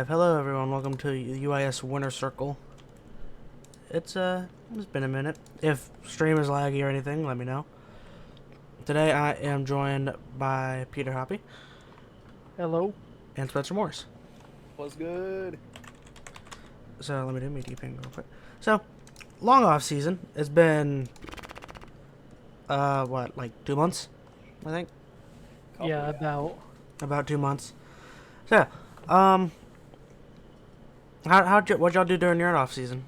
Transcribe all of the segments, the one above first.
Live. Hello, everyone. Welcome to the UIS Winter Circle. It's been a minute. If stream is laggy or anything, let me know. Today I am joined by Peter Hoppy Hello. and Spencer Morris. What's good? So let me do media ping real quick. So, long off season. It's been like 2 months, I think. Yeah, About 2 months. So, what'd y'all do during your off season?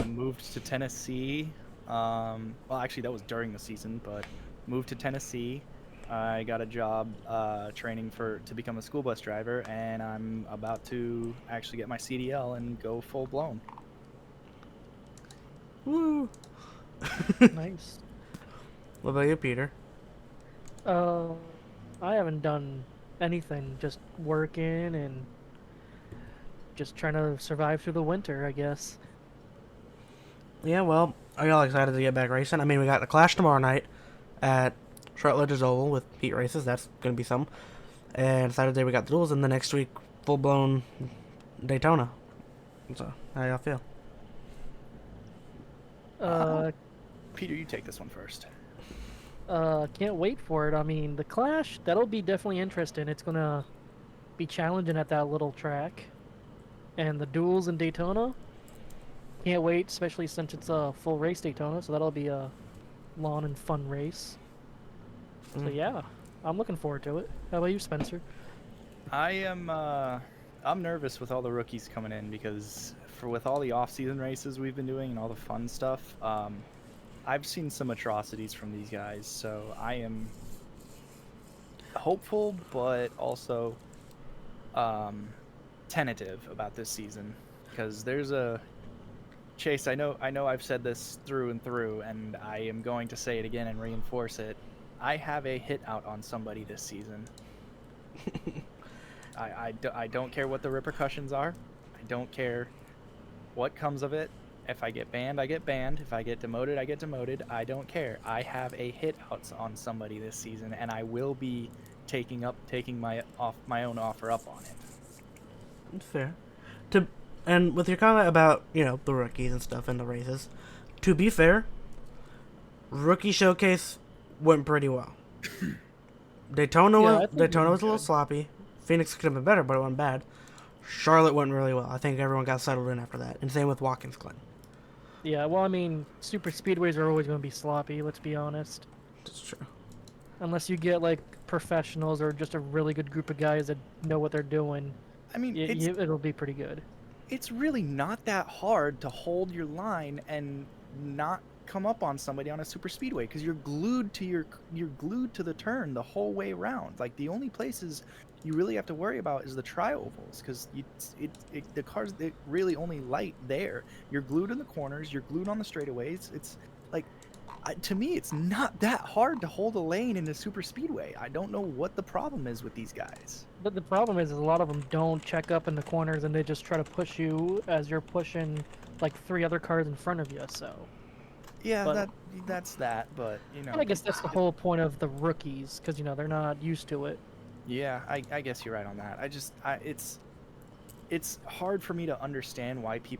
Moved to Tennessee. Well, actually, that was during the season, but moved to Tennessee. I got a job training to become a school bus driver, and I'm about to actually get my CDL and go full blown. Woo! nice. What about you, Peter? I haven't done anything, just working and just trying to survive through the winter, I guess. Yeah, well, are y'all excited to get back racing? I mean, we got the Clash tomorrow night at Shortledge's Oval with Heat races. That's gonna be some. And Saturday we got the duels, and the next week full blown Daytona. So, how y'all feel? Peter, you take this one first. Can't wait for it. I mean, the Clash, that'll be definitely interesting. It's gonna be challenging at that little track. And the duels in Daytona, can't wait, especially since it's a full race Daytona, so that'll be a long and fun race. So yeah, I'm looking forward to it. How about you, Spencer? I'm nervous with all the rookies coming in because with all the off-season races we've been doing and all the fun stuff, I've seen some atrocities from these guys, so I am hopeful, but also tentative about this season because there's a Chase. I know I've said this through and through, and I am going to say it again and reinforce it. I have a hit out on somebody this season. I don't care what the repercussions are. I don't care what comes of it. If I get banned, I get banned. If I get demoted, I get demoted. I don't care. I have a hit out on somebody this season, and I will be taking my own offer up on it. Fair. And with your comment about, the rookies and stuff in the races, to be fair, rookie showcase went pretty well. Daytona was a little sloppy. Phoenix could have been better, but it wasn't bad. Charlotte went really well. I think everyone got settled in after that. And same with Watkins Glen. Yeah, well, I mean, super speedways are always going to be sloppy, let's be honest. That's true. Unless you get, like, professionals or just a really good group of guys that know what they're doing. I mean, it'll be pretty good. It's really not that hard to hold your line and not come up on somebody on a super speedway because you're glued to the turn the whole way around. Like, the only places you really have to worry about is the tri-ovals because the cars, they really only light there. You're glued in the corners, you're glued on the straightaways. It's like, to me, it's not that hard to hold a lane in a super speedway. I don't know what the problem is with these guys. But the problem is a lot of them don't check up in the corners and they just try to push you as you're pushing like 3 other cars in front of you. So yeah, that's that. But I guess that's the whole point of the rookies because they're not used to it. Yeah, I guess you're right on that. It's hard for me to understand why we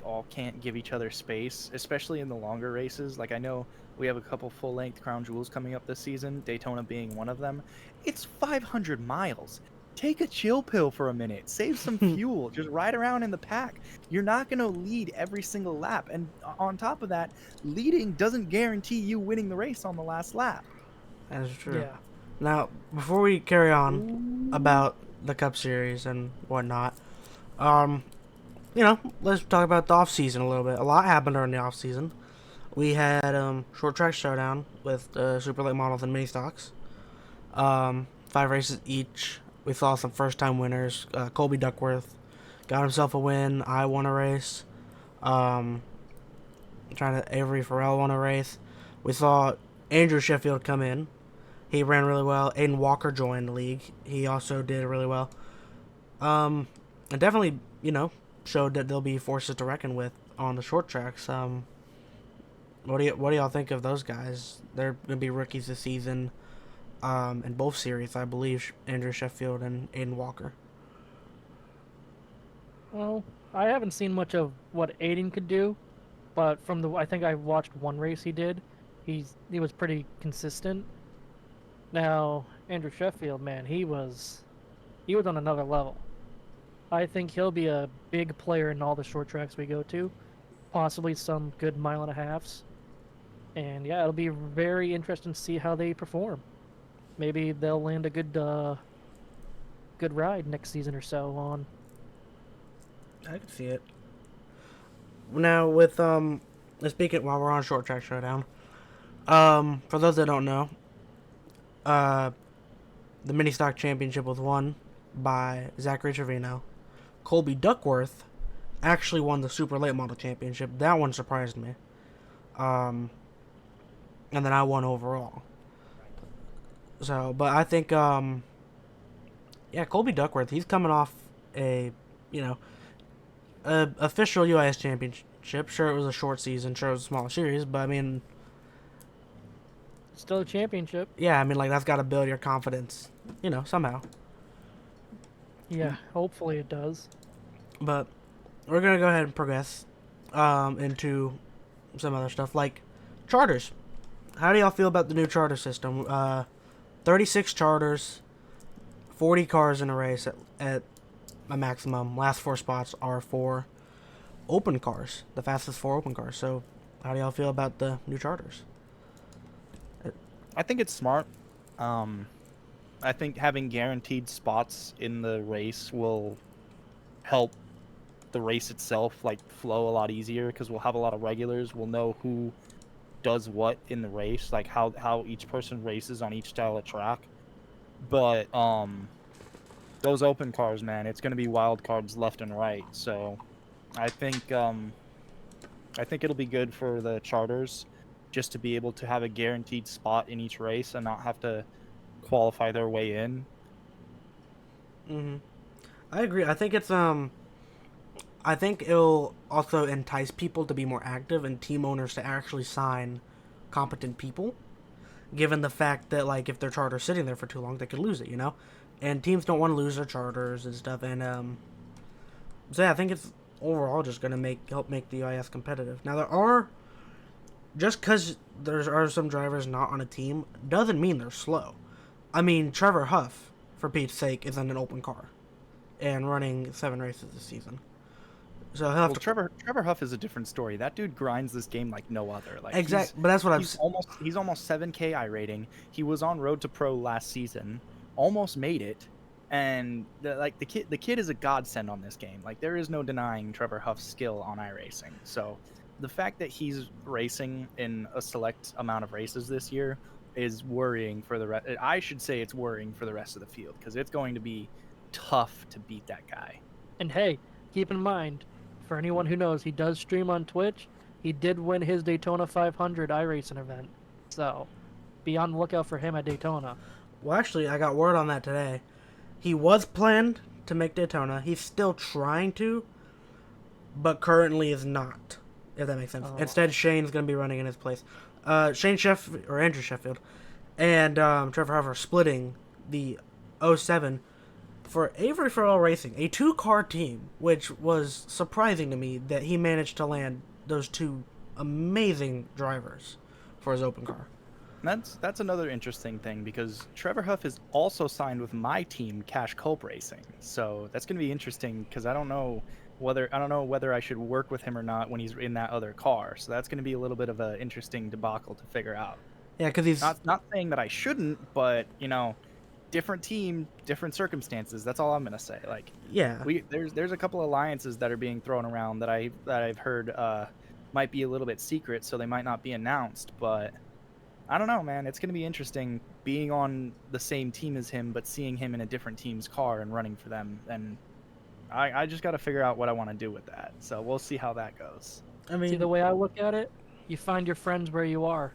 all can't give each other space, especially in the longer races. Like, I know we have a couple full-length Crown Jewels coming up this season, Daytona being one of them. It's 500 miles. Take a chill pill for a minute. Save some fuel. Just ride around in the pack. You're not going to lead every single lap. And on top of that, leading doesn't guarantee you winning the race on the last lap. That's true. Yeah. Now, before we carry on about the Cup Series and whatnot, let's talk about the off season a little bit. A lot happened during the off season. We had short track showdown with super late models and mini stocks. 5 races each. We saw some first time winners. Colby Duckworth got himself a win. I won a race. Avery Farrell won a race. We saw Andrew Sheffield come in. He ran really well. Aiden Walker joined the league. He also did really well. And definitely, showed that they'll be forces to reckon with on the short tracks. What do y'all think of those guys? They're gonna be rookies this season. in both series, I believe Andrew Sheffield and Aiden Walker. Well, I haven't seen much of what Aiden could do, but I think I watched one race he did. He was pretty consistent. Now, Andrew Sheffield, man, he was on another level. I think he'll be a big player in all the short tracks we go to, possibly some good mile and a halves. And yeah, it'll be very interesting to see how they perform. Maybe they'll land a good ride next season or so on. I can see it. Now with speaking while we're on Short Track Showdown, for those that don't know, the mini stock championship was won by Zachary Trevino. Colby Duckworth actually won the super late model championship. That one surprised me. And then I won overall. So, but I think yeah, Colby Duckworth, he's coming off a official UIS championship. Sure, it was a short season. Sure, it was a small series, but I mean, Still a championship. yeah, I mean, like that's got to build your confidence, somehow. Yeah, hopefully it does. But we're gonna go ahead and progress into some other stuff like charters. How do y'all feel about the new charter system? 36 charters, 40 cars in a race at a maximum. Last 4 spots are for open cars, the fastest 4 open cars. So, how do y'all feel about the new charters? I think it's smart. I think having guaranteed spots in the race will help the race itself like flow a lot easier because we'll have a lot of regulars. We'll know who does what in the race, like how each person races on each style of track. But those open cars, man, it's gonna be wild cards left and right. So I think it'll be good for the charters just to be able to have a guaranteed spot in each race and not have to qualify their way in. I agree. I think I think it'll also entice people to be more active and team owners to actually sign competent people, given the fact that like if their charter's sitting there for too long, they could lose it, and teams don't want to lose their charters and stuff. And so yeah, I think it's overall just gonna help make the UIS competitive. Now there are, just because there are some drivers not on a team doesn't mean they're slow. I mean, Trevor Huff, for Pete's sake, is in an open car and running 7 races this season. So he'll have to. Trevor Huff is a different story. That dude grinds this game like no other. Like Exactly, but that's what he's almost 7K I rating. He was on Road to Pro last season, almost made it, and the kid is a godsend on this game. Like there is no denying Trevor Huff's skill on iRacing. So the fact that he's racing in a select amount of races this year is worrying for the rest. I should say it's worrying for the rest of the field because it's going to be tough to beat that guy. And hey, keep in mind, for anyone who knows, he does stream on Twitch. He did win his Daytona 500 iRacing event. So, be on the lookout for him at Daytona. Well, actually, I got word on that today. He was planned to make Daytona. He's still trying to, but currently is not, if that makes sense. Oh. Instead, Shane's going to be running in his place. Andrew Sheffield and Trevor Huff are splitting the 07 for Avery Farrell Racing, a 2-car team, which was surprising to me that he managed to land those 2 amazing drivers for his open car. That's another interesting thing because Trevor Huff is also signed with my team, Cash Culp Racing. So that's going to be interesting because I don't know whether I should work with him or not when he's in that other car. So that's going to be a little bit of an interesting debacle to figure out. Yeah, because he's not saying that I shouldn't, but different team, different circumstances. That's all I'm gonna say. Like, yeah, there's a couple alliances that are being thrown around that I've heard might be a little bit secret, so they might not be announced. But I don't know, man. It's gonna be interesting being on the same team as him, but seeing him in a different team's car and running for them. And I just got to figure out what I want to do with that. So we'll see how that goes. I mean, See, the way I look at it, you find your friends where you are.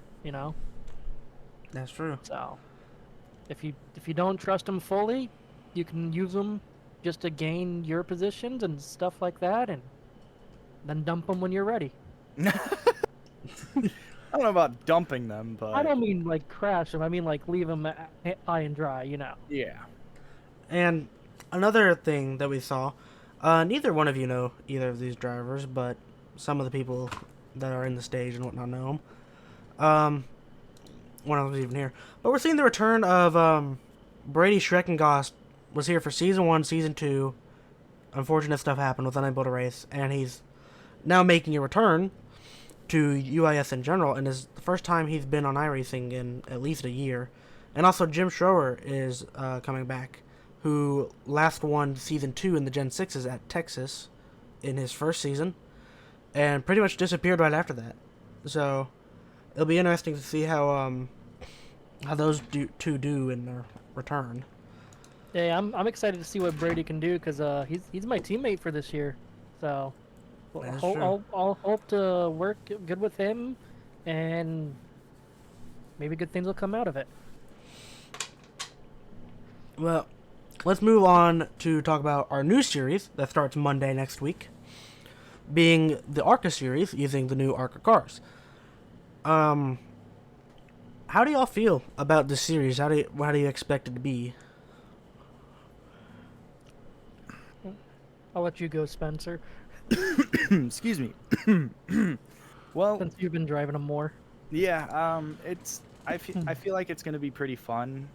That's true. So, if you don't trust them fully, you can use them just to gain your positions and stuff like that, and then dump them when you're ready. don't know about dumping them, I but don't mean like crash them. I mean like leave them high and dry. You know. yeah. And another thing that we saw, neither one of you know either of these drivers, but some of the people that are in the stage and whatnot know them. One of them's even here. But we're seeing the return of Brady Schreckengost was here for season 1, season 2. Unfortunate stuff happened, was unable to race, and he's now making a return to UIS in general, and is the first time he's been on iRacing in at least a year. And also Jim Schroer is coming back, who last won season 2 in the Gen 6s at Texas in his first season, and pretty much disappeared right after that. So it'll be interesting to see how those two do in their return. Yeah, I'm excited to see what Brady can do because he's my teammate for this year, so That is true. I'll hope to work good with him, and maybe good things will come out of it. Well, let's move on to talk about our new series that starts Monday next week, being the ARCA series using the new ARCA cars. How do y'all feel about this series? How do you expect it to be? I'll let you go, Spencer, Excuse me. Well, since you've been driving them more. yeah. I feel like it's gonna be pretty fun.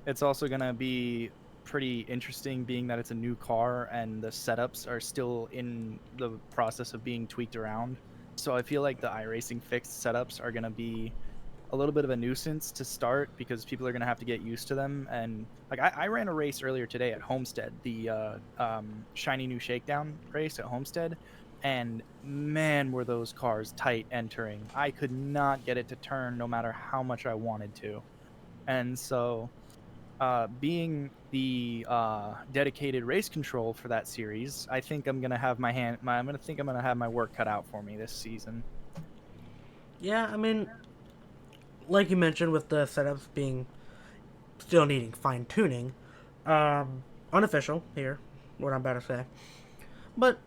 It's also gonna be pretty interesting, being that it's a new car and the setups are still in the process of being tweaked around. So I feel like the iRacing fixed setups are gonna be a little bit of a nuisance to start because people are gonna have to get used to them. And like I ran a race earlier today at Homestead, the shiny new shakedown race at Homestead, and man, were those cars tight entering. I could not get it to turn no matter how much I wanted to. And so being the dedicated race control for that series, I think I'm gonna have I'm gonna have my work cut out for me this season. Yeah, I mean, like you mentioned, with the setups being still needing fine tuning, unofficial here, what I'm about to say, but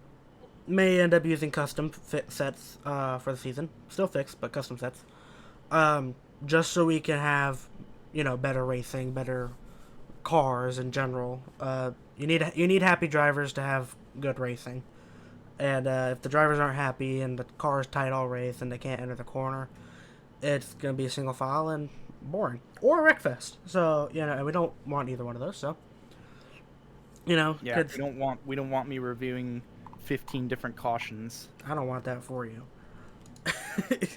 may end up using custom fit sets for the season. Still fixed, but custom sets. Just so we can have, better racing, better cars in general. You need happy drivers to have good racing. And if the drivers aren't happy and the car is tight all race and they can't enter the corner, it's gonna be a single file and boring, or a wreckfest. So and we don't want either one of those. So Yeah, kids, we don't want me reviewing 15 different cautions. I don't want that for you. I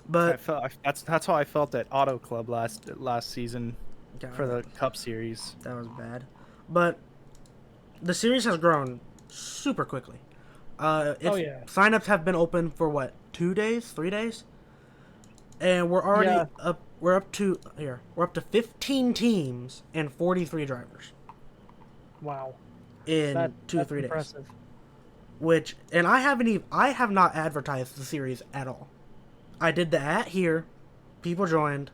But felt that's how I felt at Auto Club last season God, for the Cup Series. that was bad. But the series has grown super quickly. Oh, yeah. Signups have been open for what, 2 days, 3 days, and we're already Yeah. up. We're up to 15 teams and 43 drivers Wow, in that, 2 that's 3 days. impressive. And I have not advertised the series at all. I did the at here, people joined.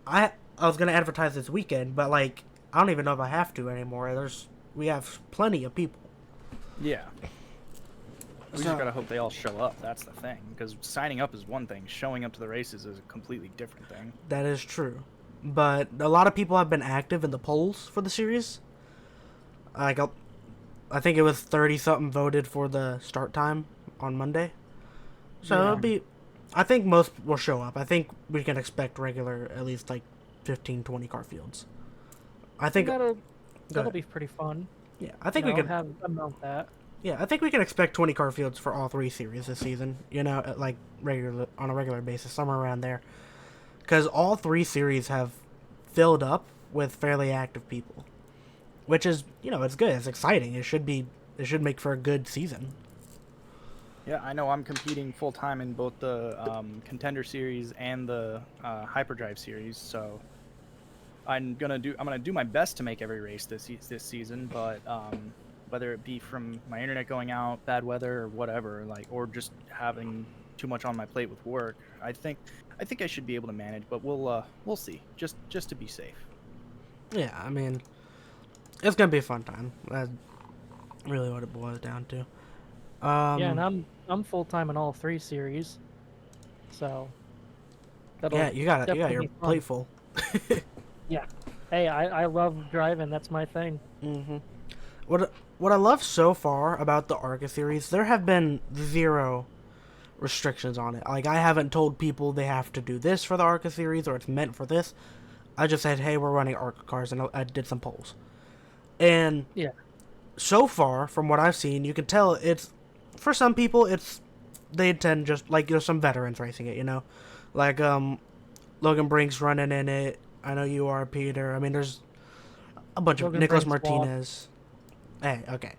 I was gonna advertise this weekend, but I don't even know if I have to anymore. We have plenty of people. Yeah. We So- just gotta hope they all show up. That's the thing. Because signing up is one thing, showing up to the races is a completely different thing. That is true, but a lot of people have been active in the polls for the series. I think it was 30 something voted for the start time on Monday. So Yeah. it'll be. I think most will show up. I think we can expect regular, at least 15, 20 car fields. I think. That'll ahead. be pretty fun. Yeah, I think we can. have amount that. Yeah, I think we can expect 20 car fields for all 3 series this season. On a regular basis, somewhere around there, because all 3 series have filled up with fairly active people, which is it's good. It's exciting. It should make for a good season. Yeah, I know I'm competing full time in both the Contender Series and the Hyperdrive Series, so I'm gonna do my best to make every race this season. But whether it be from my internet going out, bad weather, or whatever, or just having too much on my plate with work, I think I should be able to manage. But we'll see. Just to be safe. Yeah, I mean, it's gonna be a fun time. That's really what it boils down to. Yeah, and I'm full time in all 3 series. So Yeah, you got it. You got definitely your be fun. plate full. Yeah. Hey, I love driving. That's my thing. hmm What I love so far about the Arca series, there have been zero restrictions on it. Like, I haven't told people they have to do this for the Arca series or it's meant for this. I just said, hey, we're running Arca cars, and I did some polls. And Yeah. so far, from what I've seen, you can tell it's, for some people, they tend just, like, there's some veterans racing it, you know? Like, Logan Brink's running in it. I know you are, Peter. I mean, there's a bunch of Logan Nicholas Brink's wall. Martinez. Hey, okay.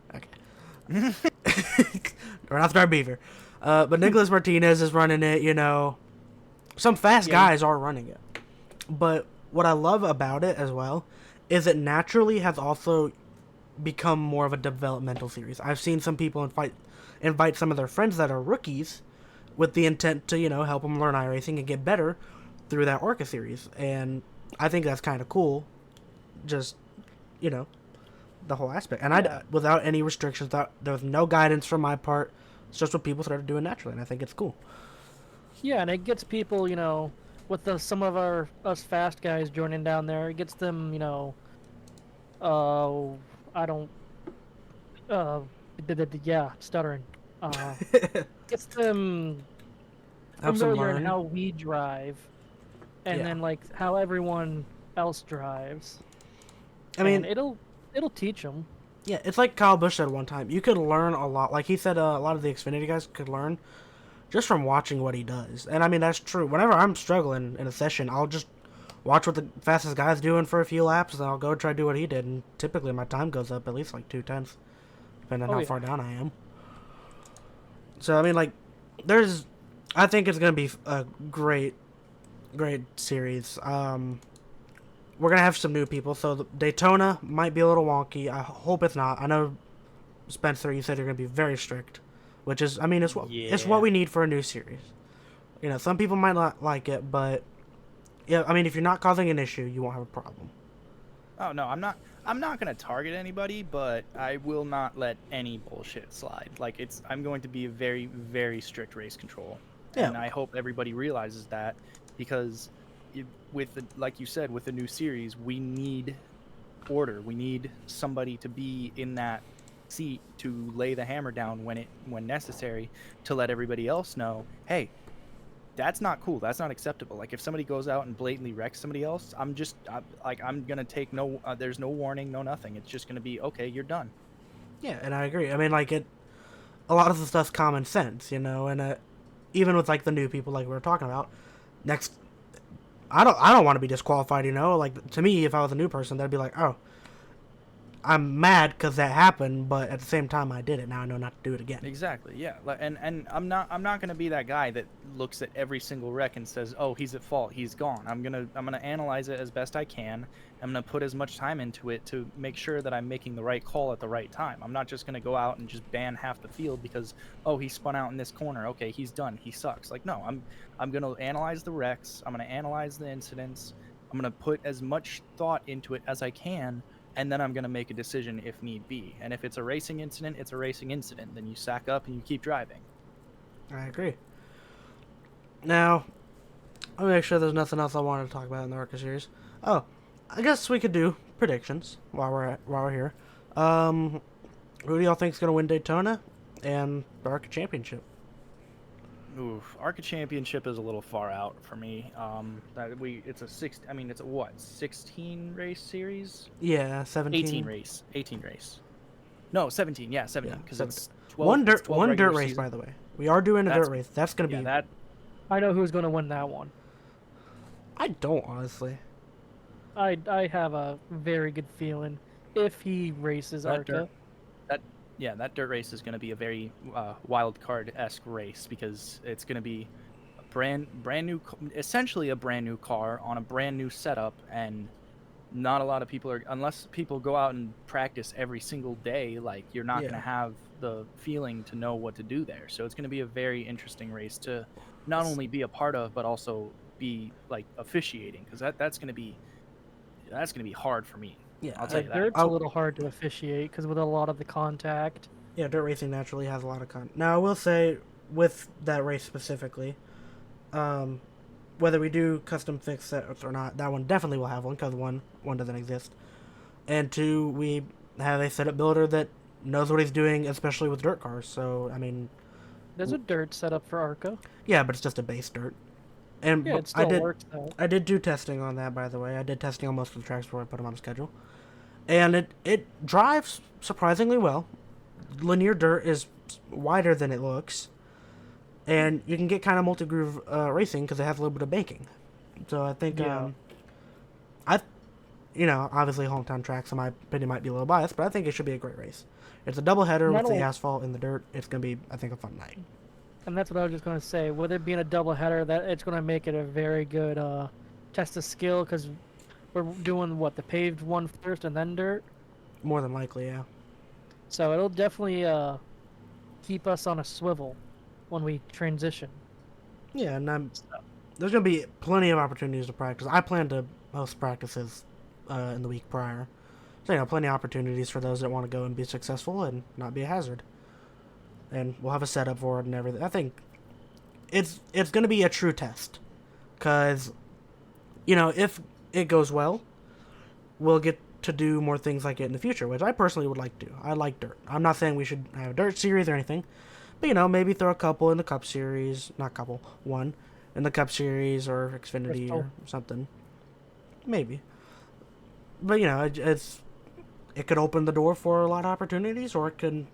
We're not Star Beaver. But Nicholas Martinez is running it, you know. Some fast Yeah. guys are running it. But what I love about it as well is it naturally has also become more of a developmental series. I've seen some people invite some of their friends that are rookies with the intent to, you know, help them learn iRacing and get better through that Orca series. And I think that's kind of cool. Just, you know, the whole aspect. And Yeah. without any restrictions, there was no guidance from my part. It's just what people started doing naturally, and I think it's cool. Yeah, and it gets people, you know, with some of us fast guys joining down there. It gets them, you know, I don't, yeah, stuttering. Gets them Helps them familiar in learn. how we drive, and Yeah. then like how everyone else drives. I mean, And it'll teach them. yeah, it's like Kyle Busch said one time. You could learn a lot. Like he said, a lot of the Xfinity guys could learn just from watching what he does. And I mean, that's true. Whenever I'm struggling in a session, I'll just watch what the fastest guy's doing for a few laps, and I'll go try to do what he did. And typically, my time goes up at least like 2/10, depending on Oh, how yeah. far down I am. So I mean, like, I think it's gonna be a great series. We're gonna have some new people, so the Daytona might be a little wonky. I hope it's not. I know, Spencer, you said you're gonna be very strict, which is, I mean, it's what Yeah. we need for a new series. You know, some people might not like it, but yeah, I mean, if you're not causing an issue, you won't have a problem. Oh no, I'm not gonna target anybody, but I will not let any bullshit slide. Like I'm going to be a very, very strict race control, Yeah. and I hope everybody realizes that, because like you said, with the new series, we need order. We need somebody to be in that seat to lay the hammer down when necessary, to let everybody else know, hey, that's not cool. That's not acceptable. Like if somebody goes out and blatantly wrecks somebody else, I'm gonna take no. There's no warning, no nothing. It's just gonna be okay. You're done. Yeah, and I agree. I mean, like a lot of the stuff's common sense, you know, and even with like the new people, like we were talking about, next, I don't want to be disqualified, you know. Like to me, if I was a new person, that'd be like, oh, I'm mad because that happened, but at the same time, I did it. Now I know not to do it again. Exactly. Yeah. And I'm not gonna be that guy that looks at every single wreck and says, oh, he's at fault. He's gone. I'm gonna analyze it as best I can. I'm gonna put as much time into it to make sure that I'm making the right call at the right time. I'm not just gonna go out and just ban half the field because, oh, he spun out in this corner. Okay, he's done. He sucks. Like, no, I'm gonna analyze the wrecks. I'm gonna analyze the incidents. I'm gonna put as much thought into it as I can, and then I'm gonna make a decision if need be. And if it's a racing incident, it's a racing incident. Then you sack up and you keep driving. I agree. Now, let me make sure there's nothing else I wanted to talk about in the Orca series. Oh, I guess we could do predictions while we're here. Who do y'all think's gonna win Daytona and the Arca Championship? Oof, Arca Championship is a little far out for me. It's a what, 16 race series? Yeah, 17. 18 race. No, 17. Yeah, 17. Yeah, Because 17. it's 12. it's 12 One regular dirt race, season. by the way. We are doing a That's- dirt race. That's gonna Yeah, be. that I know who's going to win that one. I don't honestly. I have a very good feeling if he races That Arca. that dirt race is going to be a very wild card-esque race, because it's going to be a brand new, essentially a brand new car on a brand new setup, and not a lot of people are, unless people go out and practice every single day, like you're not Yeah. going to have the feeling to know what to do there. So it's going to be a very interesting race to not only be a part of, but also be like officiating, because that's going to be hard for me. Yeah, I'll tell you that. Dirt's I'll- a little hard to officiate because with a lot of the contact. Yeah, dirt racing naturally has a lot of Now, I will say, with that race specifically, whether we do custom fix sets or not, that one definitely will have one because one doesn't exist. And two, we have a setup builder that knows what he's doing, especially with dirt cars. So I mean, There's a dirt setup for Arca. yeah, but it's just a base dirt. And Yeah, it still works out. I did do testing on that, by the way. I did testing on most of the tracks before I put them on the schedule, and it drives surprisingly well. Linear dirt is wider than it looks, and you can get kind of multi-groove racing because it has a little bit of banking. So I think Yeah. I, obviously hometown tracks in my opinion might be a little biased, but I think it should be a great race. It's a double header with That'll- the asphalt and the dirt. It's gonna be, I think, a fun night. And that's what I was just going to say. With it being a double header, that it's going to make it a very good test of skill because we're doing what, the paved one first and then dirt. More than likely, yeah. So it'll definitely keep us on a swivel when we transition. Yeah, and there's gonna be plenty of opportunities to practice. I plan to host practices in the week prior, so plenty of opportunities for those that want to go and be successful and not be a hazard. And we'll have a setup for it and everything. I think it's gonna be a true test, cause if it goes well, we'll get to do more things like it in the future, which I personally would like to do. I like dirt. I'm not saying we should have a dirt series or anything, but maybe throw a couple in the Cup Series, not couple, one in the Cup Series or Xfinity or something, maybe. But it could open the door for a lot of opportunities, or it could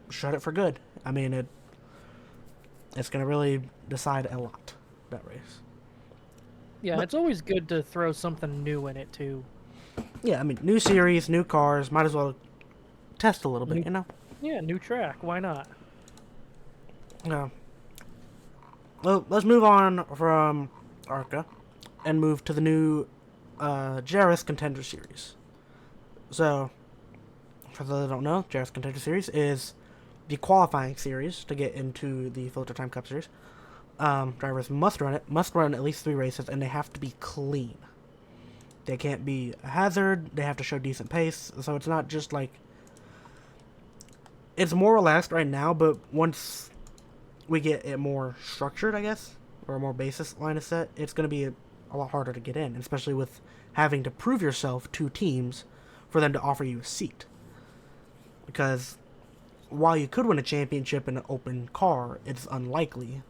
shut it for good. I mean, it's gonna really decide a lot, that race. Yeah, But- it's always good to throw something new in it too. Yeah, I mean, new series, new cars, might as well test a little bit, Yeah, new track. Why not? Yeah. Well, let's move on from Arca and move to the new Jarvis Contender Series. So, for those that don't know, Jarvis Contender Series is the qualifying series to get into the Filter Time Cup Series. Drivers must run at least 3 races, and they have to be clean. They can't be a hazard, they have to show decent pace, so it's not just like... It's more relaxed right now, but once we get it more structured, I guess, or a more basis line of set, it's going to be a lot harder to get in, especially with having to prove yourself to teams for them to offer you a seat. Because while you could win a championship in an open car, it's unlikely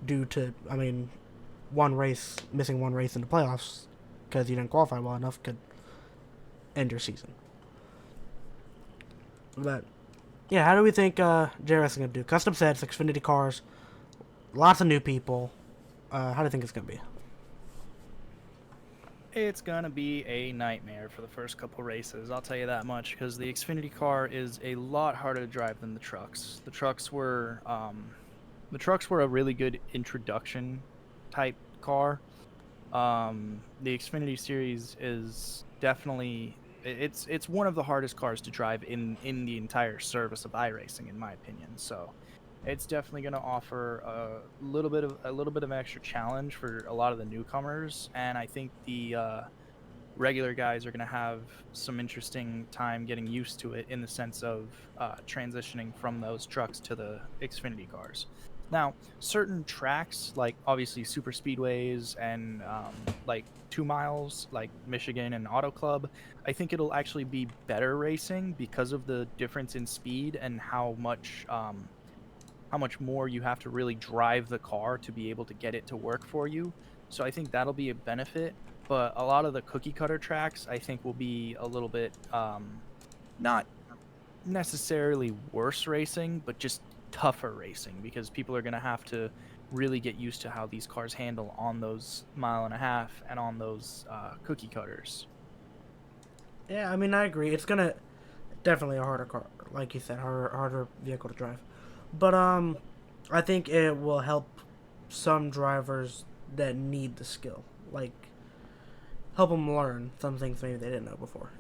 due to, missing one race in the playoffs because you didn't qualify well enough could end your season. But yeah, how do we think JRS is going to do? Custom sets, Xfinity cars, lots of new people. How do you think it's going to be? It's gonna be a nightmare for the first couple races. I'll tell you that much, because the Xfinity car is a lot harder to drive than the trucks. The trucks were a really good introduction type car. The Xfinity series is definitely it's one of the hardest cars to drive in the entire service of iRacing, in my opinion. So it's definitely going to offer a little bit of an extra challenge for a lot of the newcomers, and I think the regular guys are going to have some interesting time getting used to it in the sense of transitioning from those trucks to the Xfinity cars. Now, certain tracks, like obviously super speedways and like 2 miles, like Michigan and Auto Club, I think it'll actually be better racing because of the difference in speed and how much more you have to really drive the car to be able to get it to work for you. So I think that'll be a benefit. But a lot of the cookie cutter tracks, I think, will be a little bit not necessarily worse racing, but just tougher racing, because people are going to have to really get used to how these cars handle on those 1.5 miles and on those cookie cutters. Yeah, I agree. It's gonna definitely a harder car, like you said, harder vehicle to drive. But I think it will help some drivers that need the skill, like help them learn some things maybe they didn't know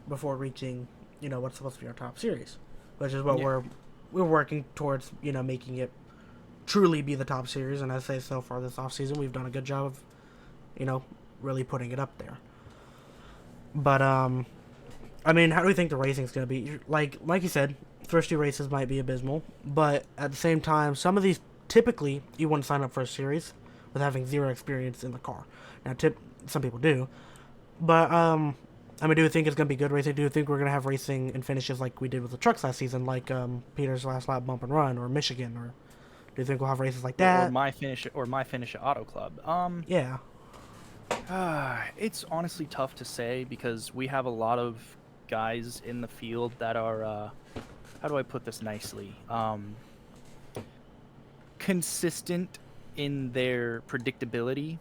before reaching, what's supposed to be our top series, which is what we're working towards, making it truly be the top series. And I'd say so far this off season we've done a good job of, really putting it up there. But how do we think the racing's gonna be? Like you said, first 2 races might be abysmal, but at the same time, some of these typically you wouldn't sign up for a series with having zero experience in the car. Now, some people do, but I mean, do you think it's gonna be good racing? Do you think we're gonna have racing and finishes like we did with the trucks last season, like Peter's last lap bump and run, or Michigan, or do you think we'll have races like that? Or my finish at Auto Club. Yeah. It's honestly tough to say because we have a lot of guys in the field that are how do I put this nicely? Consistent in their predictability.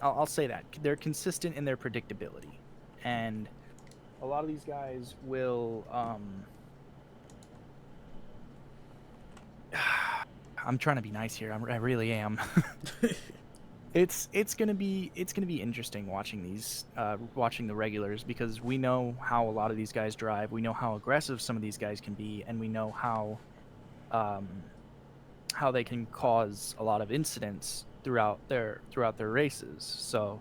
I'll say that. They're consistent in their predictability. And a lot of these guys will I'm trying to be nice here. I really am. It's gonna be interesting watching watching the regulars, because we know how a lot of these guys drive. We know how aggressive some of these guys can be, and we know how they can cause a lot of incidents throughout their races. So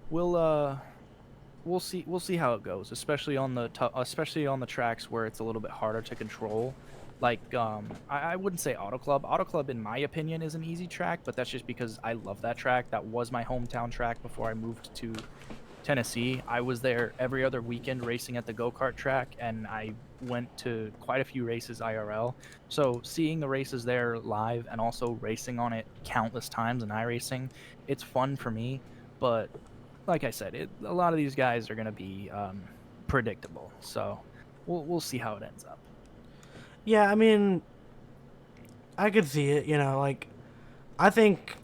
we'll see how it goes, especially on the tracks where it's a little bit harder to control. Like, I wouldn't say Auto Club. Auto Club, in my opinion, is an easy track, but that's just because I love that track. That was my hometown track before I moved to Tennessee. I was there every other weekend racing at the go-kart track, and I went to quite a few races IRL. So seeing the races there live and also racing on it countless times in iRacing, it's fun for me. But like I said, a lot of these guys are going to be predictable. So we'll see how it ends up. Yeah, I mean, I could see it, you know, like, I think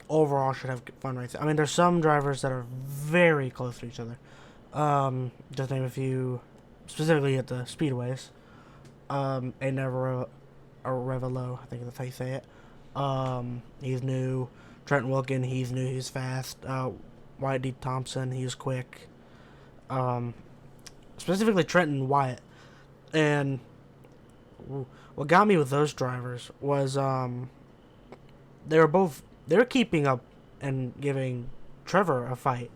overall should have fun racing. I mean, there's some drivers that are very close to each other. Just name a few, specifically at the speedways. Revelo, I think that's how you say it. He's new. Trenton Wilkin, he's new, he's fast. Wyatt D. Thompson, he's quick. Specifically Trenton Wyatt. And what got me with those drivers was they were keeping up and giving Trevor a fight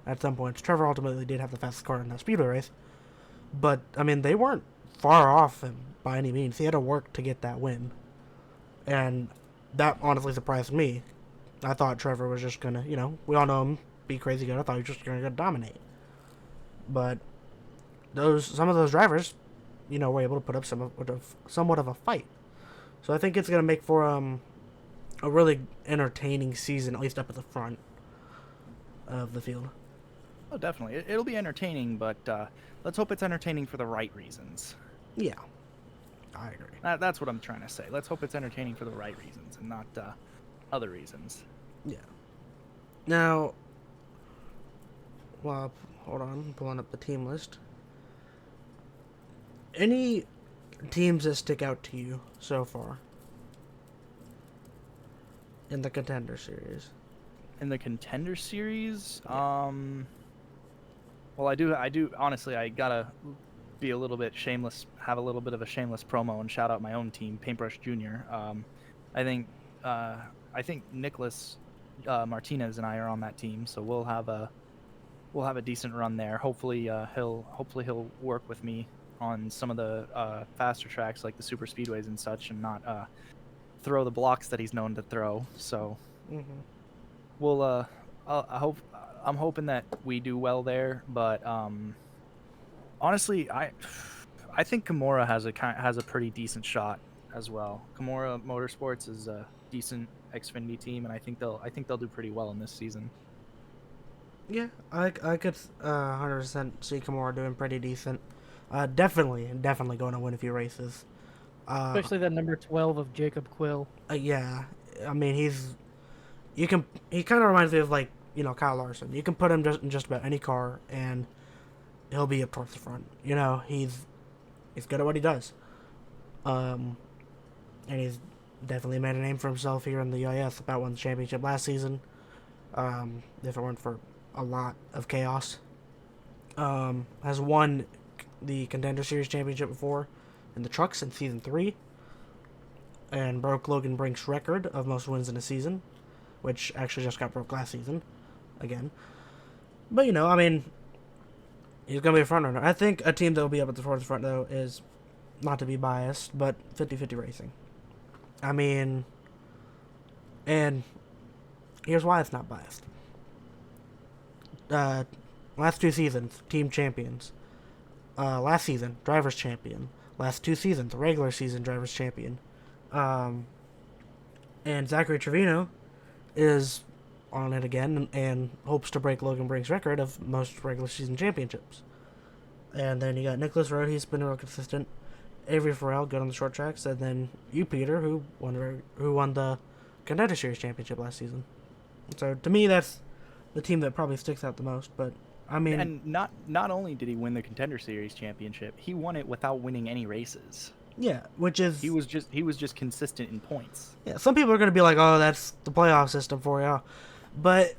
at some points. Trevor ultimately did have the fastest car in the speedway race, but I mean, they weren't far off him by any means. He had to work to get that win, and that honestly surprised me. I thought Trevor was just gonna, you know, we all know him, be crazy good. I thought he was just gonna dominate, but some of those drivers, you know, were able to put up somewhat of a fight. So I think it's gonna make for a really entertaining season, at least up at the front of the field. Oh, definitely. It'll be entertaining, but let's hope it's entertaining for the right reasons. Yeah, I agree. That's what I'm trying to say. Let's hope it's entertaining for the right reasons and not other reasons. Yeah. Now, well, hold on, I'm pulling up the team list. Any teams that stick out to you so far in the Contender Series? In the Contender Series, Yeah. well, I do. Honestly, I gotta be a little bit shameless, have a little bit of a shameless promo and shout out my own team, Paintbrush Junior. I think Nicholas Martinez and I are on that team, so we'll have a decent run there. Hopefully, he'll work with me on some of the faster tracks like the super speedways and such, and not throw the blocks that he's known to throw. So we'll I'm hoping that we do well there, but honestly, I think Kimura has a pretty decent shot as well. Kimura Motorsports is a decent Xfinity team, and I think they'll do pretty well in this season. Yeah, I could 100% see Kimura doing pretty decent. Definitely going to win a few races. Especially that number 12 of Jacob Quill. Yeah, I mean he kind of reminds me of, like, you know, Kyle Larson. You can put him in just about any car and he'll be up towards the front. You know, he's good at what he does. And he's definitely made a name for himself here in the UIS. About won the championship last season. If it weren't for a lot of chaos. Has won the Contender Series championship before in the trucks in season 3, and broke Logan Brink's record of most wins in a season, which actually just got broke last season again. But, you know, I mean, he's gonna be a front runner. I think a team that will be up at the front though is, not to be biased, but 50-50 Racing. I mean, and Here's why it's not biased. Uh, last 2 seasons, team champions. Last season, drivers champion. Last 2 seasons, regular season drivers champion. And Zachary Trevino is on it again and hopes to break Logan Brink's record of most regular season championships. And then you got Nicholas Rowe, he's been real consistent. Avery Farrell, good on the short tracks, and then you, Peter, who won the Contender Series championship last season. So to me, that's the team that probably sticks out the most. But I mean, And not only did he win the Contender Series championship, he won it without winning any races. yeah, which is He was just consistent in points. yeah. Some people are going to be like, "Oh, that's the playoff system for you," but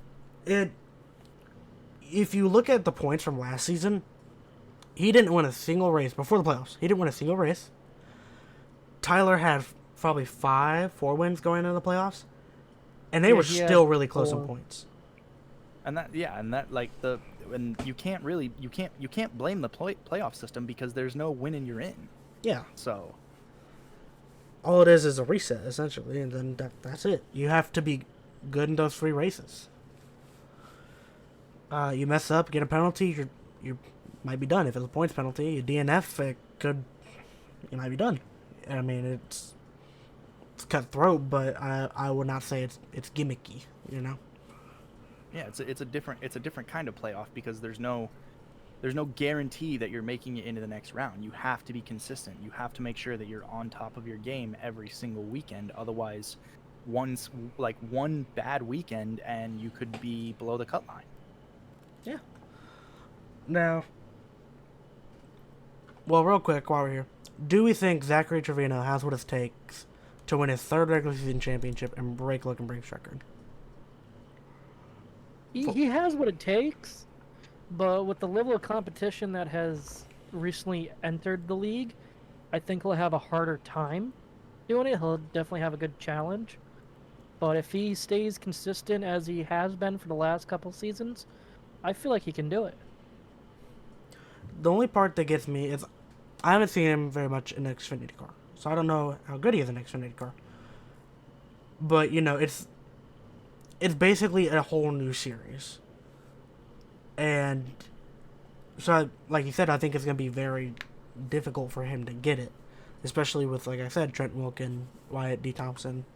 if you look at the points from last season, he didn't win a single race before the playoffs. He didn't win a single race. Tyler had probably 4 wins going into the playoffs, and they Yeah, were he had still really close in 4. points. And you can't blame the playoff system because there's no winning you're in. Yeah, So all it is a reset essentially, and then that's it. You have to be good in those 3 races. You mess up, get a penalty, you might be done. If it's a points penalty, you DNF, you might be done. I mean, it's cutthroat, but I would not say it's gimmicky. You know. yeah, it's a different kind of playoff because there's no guarantee that you're making it into the next round. You have to be consistent. You have to make sure that you're on top of your game every single weekend. Otherwise, one bad weekend and you could be below the cut line. Yeah. Now, well, real quick while we're here, do we think Zachary Trevino has what it takes to win his 3rd regular season championship and break Logan Brink's record? He has what it takes, but with the level of competition that has recently entered the league, I think he'll have a harder time doing it. He'll definitely have a good challenge. But if he stays consistent as he has been for the last couple seasons, I feel like he can do it. The only part that gets me is I haven't seen him very much in an Xfinity car, so I don't know how good he is in an Xfinity car. But you know, it's basically a whole new series, and so like you said, I think it's gonna be very difficult for him to get it, especially with, like I said, Trent Wilkin, Wyatt D. Thompson.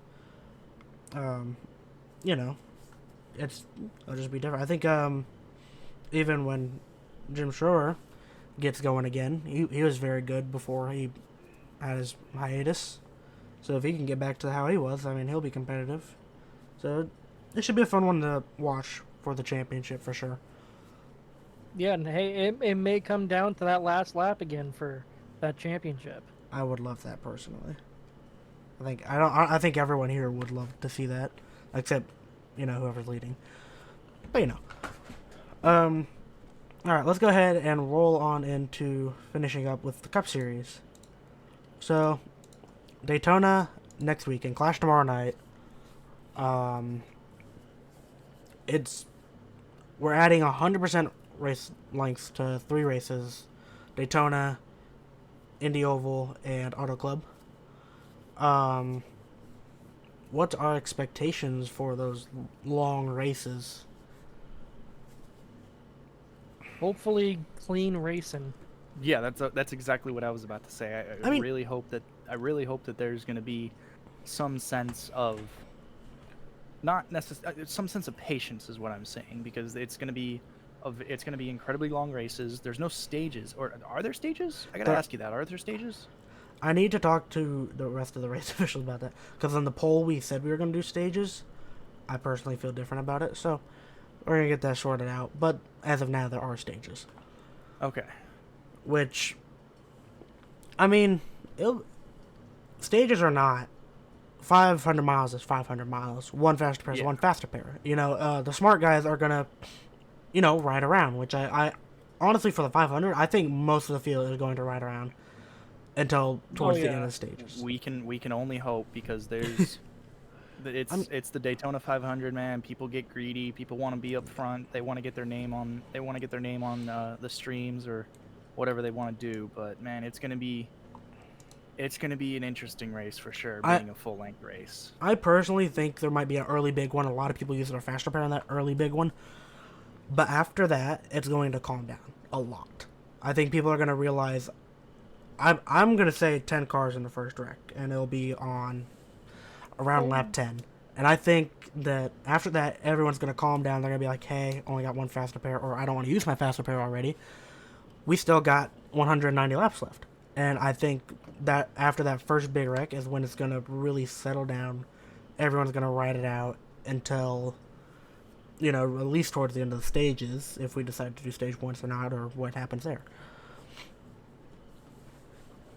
You know, it'll just be different. I think even when Jim Schroer gets going again, he was very good before he had his hiatus. So if he can get back to how he was, I mean, he'll be competitive. So it should be a fun one to watch for the championship for sure. Yeah, and hey, it may come down to that last lap again for that championship. I would love that personally. I think everyone here would love to see that, except whoever's leading. But all right, let's go ahead and roll on into finishing up with the Cup Series. So Daytona next week and Clash tomorrow night. We're adding 100% race lengths to 3 races: Daytona, Indy Oval, and Auto Club. What's our expectations for those long races? Hopefully, clean racing. Yeah, that's exactly what I was about to say. I mean- really hope that there's going to be some sense of some sense of patience is what I'm saying, because it's going to be incredibly long races. There's no stages, or are there stages? I got to ask you that. Are there stages? I need to talk to the rest of the race officials about that, because on the poll we said we were going to do stages. I personally feel different about it, so we're going to get that sorted out. But as of now, there are stages. Okay. Which, I mean, stages are not. 500 miles is 500 miles. One faster pair is Yeah. one faster pair. The smart guys are going to, ride around, which I honestly, for the 500, I think most of the field is going to ride around until towards the end of the stages. We can only hope, because there's it's the Daytona 500, man. People get greedy. People want to be up front. They want to get their name on the streams or whatever they want to do. But man, it's gonna be It's going to be an interesting race for sure, I- being a full length race. I personally think there might be an early big one. A lot of people use their faster pair on that early big one. But after that, it's going to calm down a lot. I think people are going to realize. I'm going to say 10 cars in the first wreck, and it'll be on around lap 10. And I think that after that, everyone's going to calm down. They're going to be like, hey, only got one faster pair, or I don't want to use my faster pair already. We still got 190 laps left. And I think that after that first big wreck is when it's going to really settle down. Everyone's going to ride it out until, at least towards the end of the stages, if we decide to do stage points or not, or what happens there.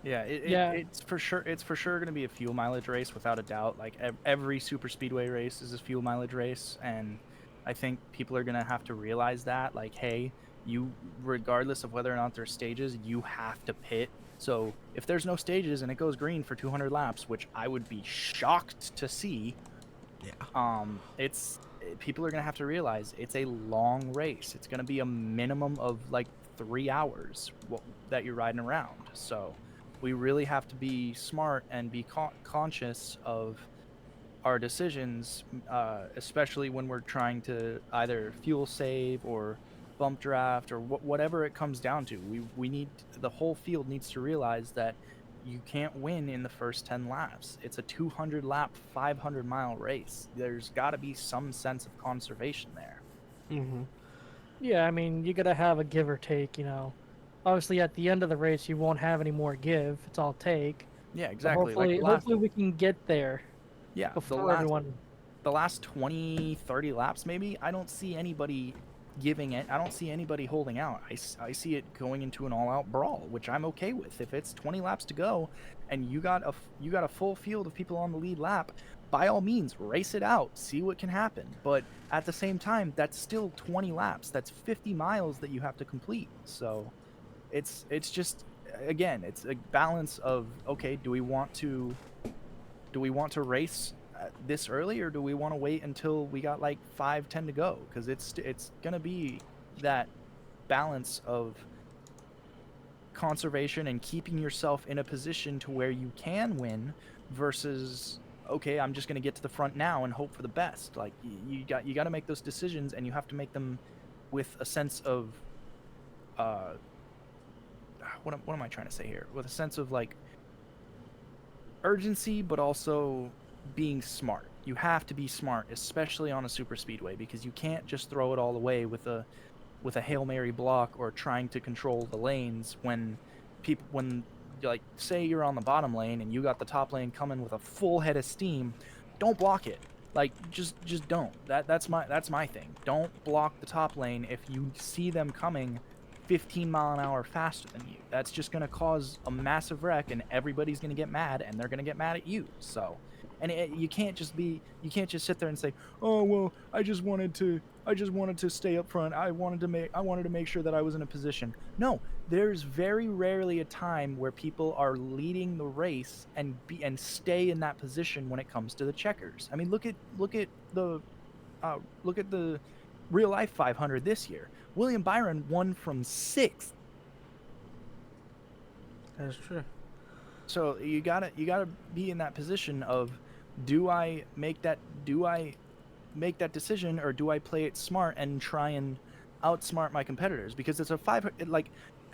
Yeah, it's for sure. It's for sure going to be a fuel mileage race without a doubt. Like every super speedway race is a fuel mileage race, and I think people are going to have to realize that. Like, hey, you, regardless of whether or not there's stages, you have to pit. So if there's no stages and it goes green for 200 laps, which I would be shocked to see, it's people are going to have to realize it's a long race. It's going to be a minimum of like 3 hours that you're riding around. So we really have to be smart and be conscious of our decisions, especially when we're trying to either fuel save or bump draft or whatever it comes down to. We need, the whole field needs to realize that you can't win in the first 10 laps. It's a 200 lap 500 mile race. There's got to be some sense of conservation there. Mm-hmm. Yeah, I mean, you gotta have a give or take, Obviously, at the end of the race, you won't have any more give. It's all take. Yeah, exactly. Hopefully we can get there. Yeah, before everyone. The last 20, 30 laps, maybe, I don't see anybody giving it. I don't see anybody holding out. I see it going into an all-out brawl, which I'm okay with. If it's 20 laps to go, and you got a full field of people on the lead lap, by all means, race it out, see what can happen. But at the same time, that's still 20 laps. That's 50 miles that you have to complete. So it's just, again, it's a balance of, okay, do we want to race this early, or do we want to wait until we got like 5-10 to go? Because it's gonna be that balance of conservation and keeping yourself in a position to where you can win versus, okay, I'm just gonna get to the front now and hope for the best. Like you got to make those decisions, and you have to make them with a sense of what am I trying to say here? With a sense of like urgency, but also being smart. You have to be smart, especially on a super speedway, because you can't just throw it all away with a Hail Mary block or trying to control the lanes when like, say you're on the bottom lane and you got the top lane coming with a full head of steam, don't block it. Like, just don't. That's my thing. Don't block the top lane if you see them coming 15 mile an hour faster than you. That's just going to cause a massive wreck, and everybody's going to get mad, and they're going to get mad at you. So, and you can't just sit there and say, oh well, I just wanted to stay up front. I wanted to make sure that I was in a position. No, there's very rarely a time where people are leading the race and stay in that position when it comes to the checkers. I mean, look at the real life 500 this year. William Byron won from 6th. That's true. So you gotta be in that position of, do I make that decision, or do I play it smart and try and outsmart my competitors? Because it's a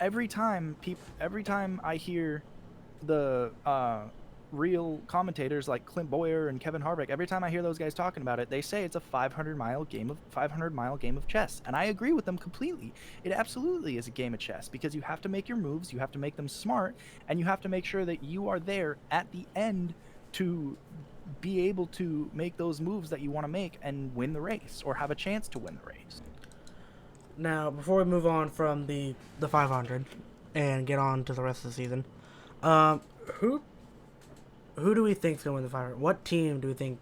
every time I hear the real commentators like Clint Boyer and Kevin Harvick, every time I hear those guys talking about it, they say it's a 500 mile game of chess, and I agree with them completely. It absolutely is a game of chess, because you have to make your moves, you have to make them smart, and you have to make sure that you are there at the end to be able to make those moves that you want to make and win the race, or have a chance to win the race. Now, before we move on from the 500 and get on to the rest of the season, who do we think is going to win the 500? What team do we think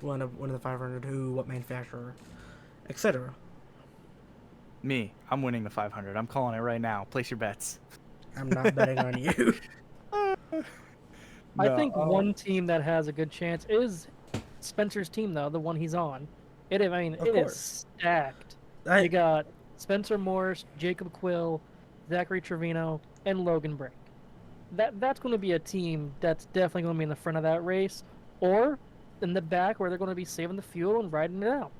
will win the 500? Who? What manufacturer? Etc. Me. I'm winning the 500. I'm calling it right now. Place your bets. I'm not betting on you. I think one team that has a good chance is Spencer's team, though, the one he's on. It is stacked. You got Spencer Morse, Jacob Quill, Zachary Trevino, and Logan Brake. that's going to be a team that's definitely going to be in the front of that race, or in the back where they're going to be saving the fuel and riding it out.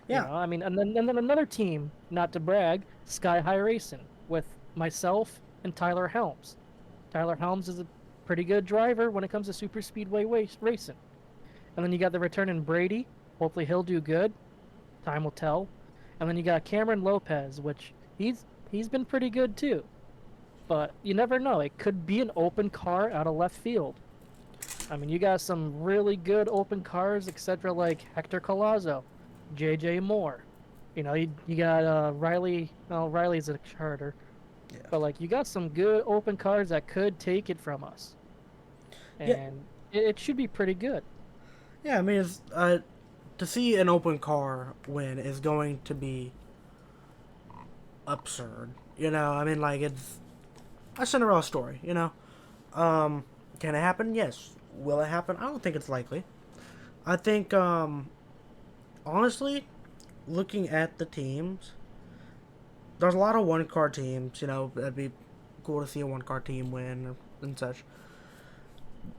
You Yeah, know, I mean, and then another team, not to brag, Sky High Racing with myself and Tyler Helms. Tyler Helms is a pretty good driver when it comes to super speedway racing. And then you got the returning Brady. Hopefully he'll do good. Time will tell. And then you got Cameron Lopez, which he's been pretty good too. But you never know. It could be an open car out of left field. I mean, you got some really good open cars, etc., like Hector Colazzo, J.J. Moore. You know, you got Riley. Well, Riley's a charter, yeah, but like you got some good open cars that could take it from us, yeah, and it should be pretty good. yeah. I mean, it's, to see an open car win is going to be absurd. You know, I mean, like it's a Cinderella story. You know, can it happen? Yes. Will it happen? I don't think it's likely. I think, honestly, looking at the teams, there's a lot of one car teams. You know, that'd be cool to see a one car team win and such.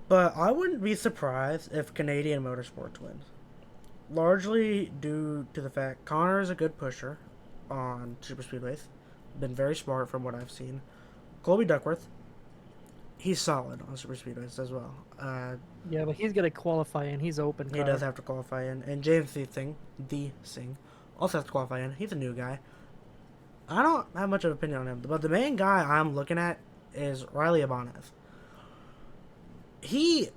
But I wouldn't be surprised if Canadian Motorsports wins. Largely due to the fact Connor is a good pusher on super speedways. Been very smart from what I've seen. Colby Duckworth, he's solid on super speedways as well. Yeah, but he's gonna qualify and he's open car. He does have to qualify in. And James the Singh, also has to qualify in. He's a new guy. I don't have much of an opinion on him, but the main guy I'm looking at is Riley Ibanez. He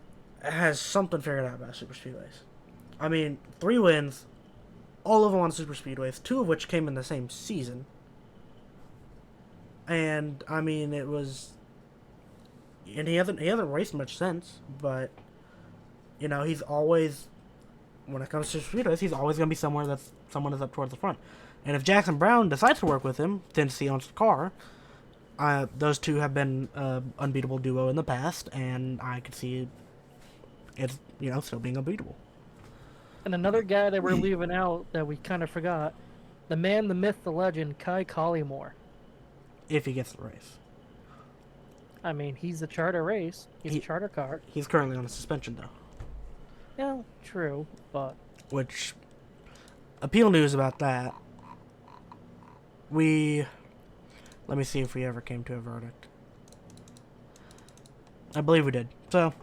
has something figured out about super speedways. I mean, 3 wins, all of them on super speedways, 2 of which came in the same season. And I mean, it was, and he hasn't raced much since, but you know, he's always, when it comes to speedways, he's always going to be somewhere that's someone is up towards the front. And if Jackson Brown decides to work with him, since he owns the car, those two have been an unbeatable duo in the past, and I could see it's, you know, still being unbeatable. And another guy that we're leaving out that we kind of forgot, the man, the myth, the legend, Kai Collymore. If he gets the race. I mean, he's a charter race. He's a charter car. He's currently on a suspension, though. Yeah, true, but Which, appeal news about that, let me see if we ever came to a verdict. I believe we did. So,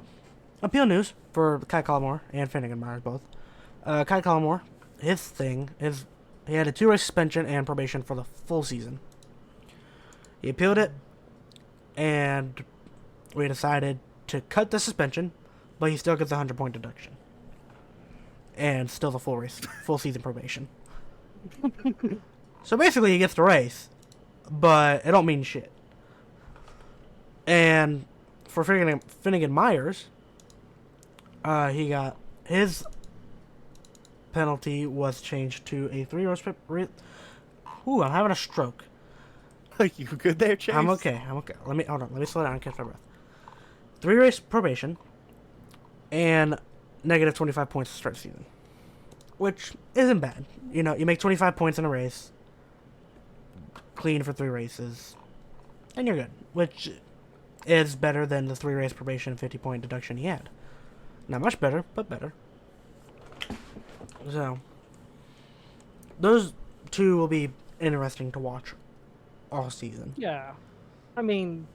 appeal news for Kai Collymore and Finnegan Myers both. Kai Collymore, his thing is he had a 2-race suspension and probation for the full season. He appealed it, and we decided to cut the suspension, but he still gets a 100-point deduction. And still the full season probation. So basically he gets the race, but it don't mean shit. And for Finnegan Myers, he got his penalty was changed to a 3-race. Ooh, I'm having a stroke. Are you good there, Chase? I'm okay. Let me slow down and catch my breath. 3-race probation and negative 25 points to start the season, which isn't bad. You know, you make 25 points in a race, clean for 3 races, and you're good, which is better than the 3-race probation 50-point deduction he had. Not much better, but better. So, those 2 will be interesting to watch all season. yeah. I mean,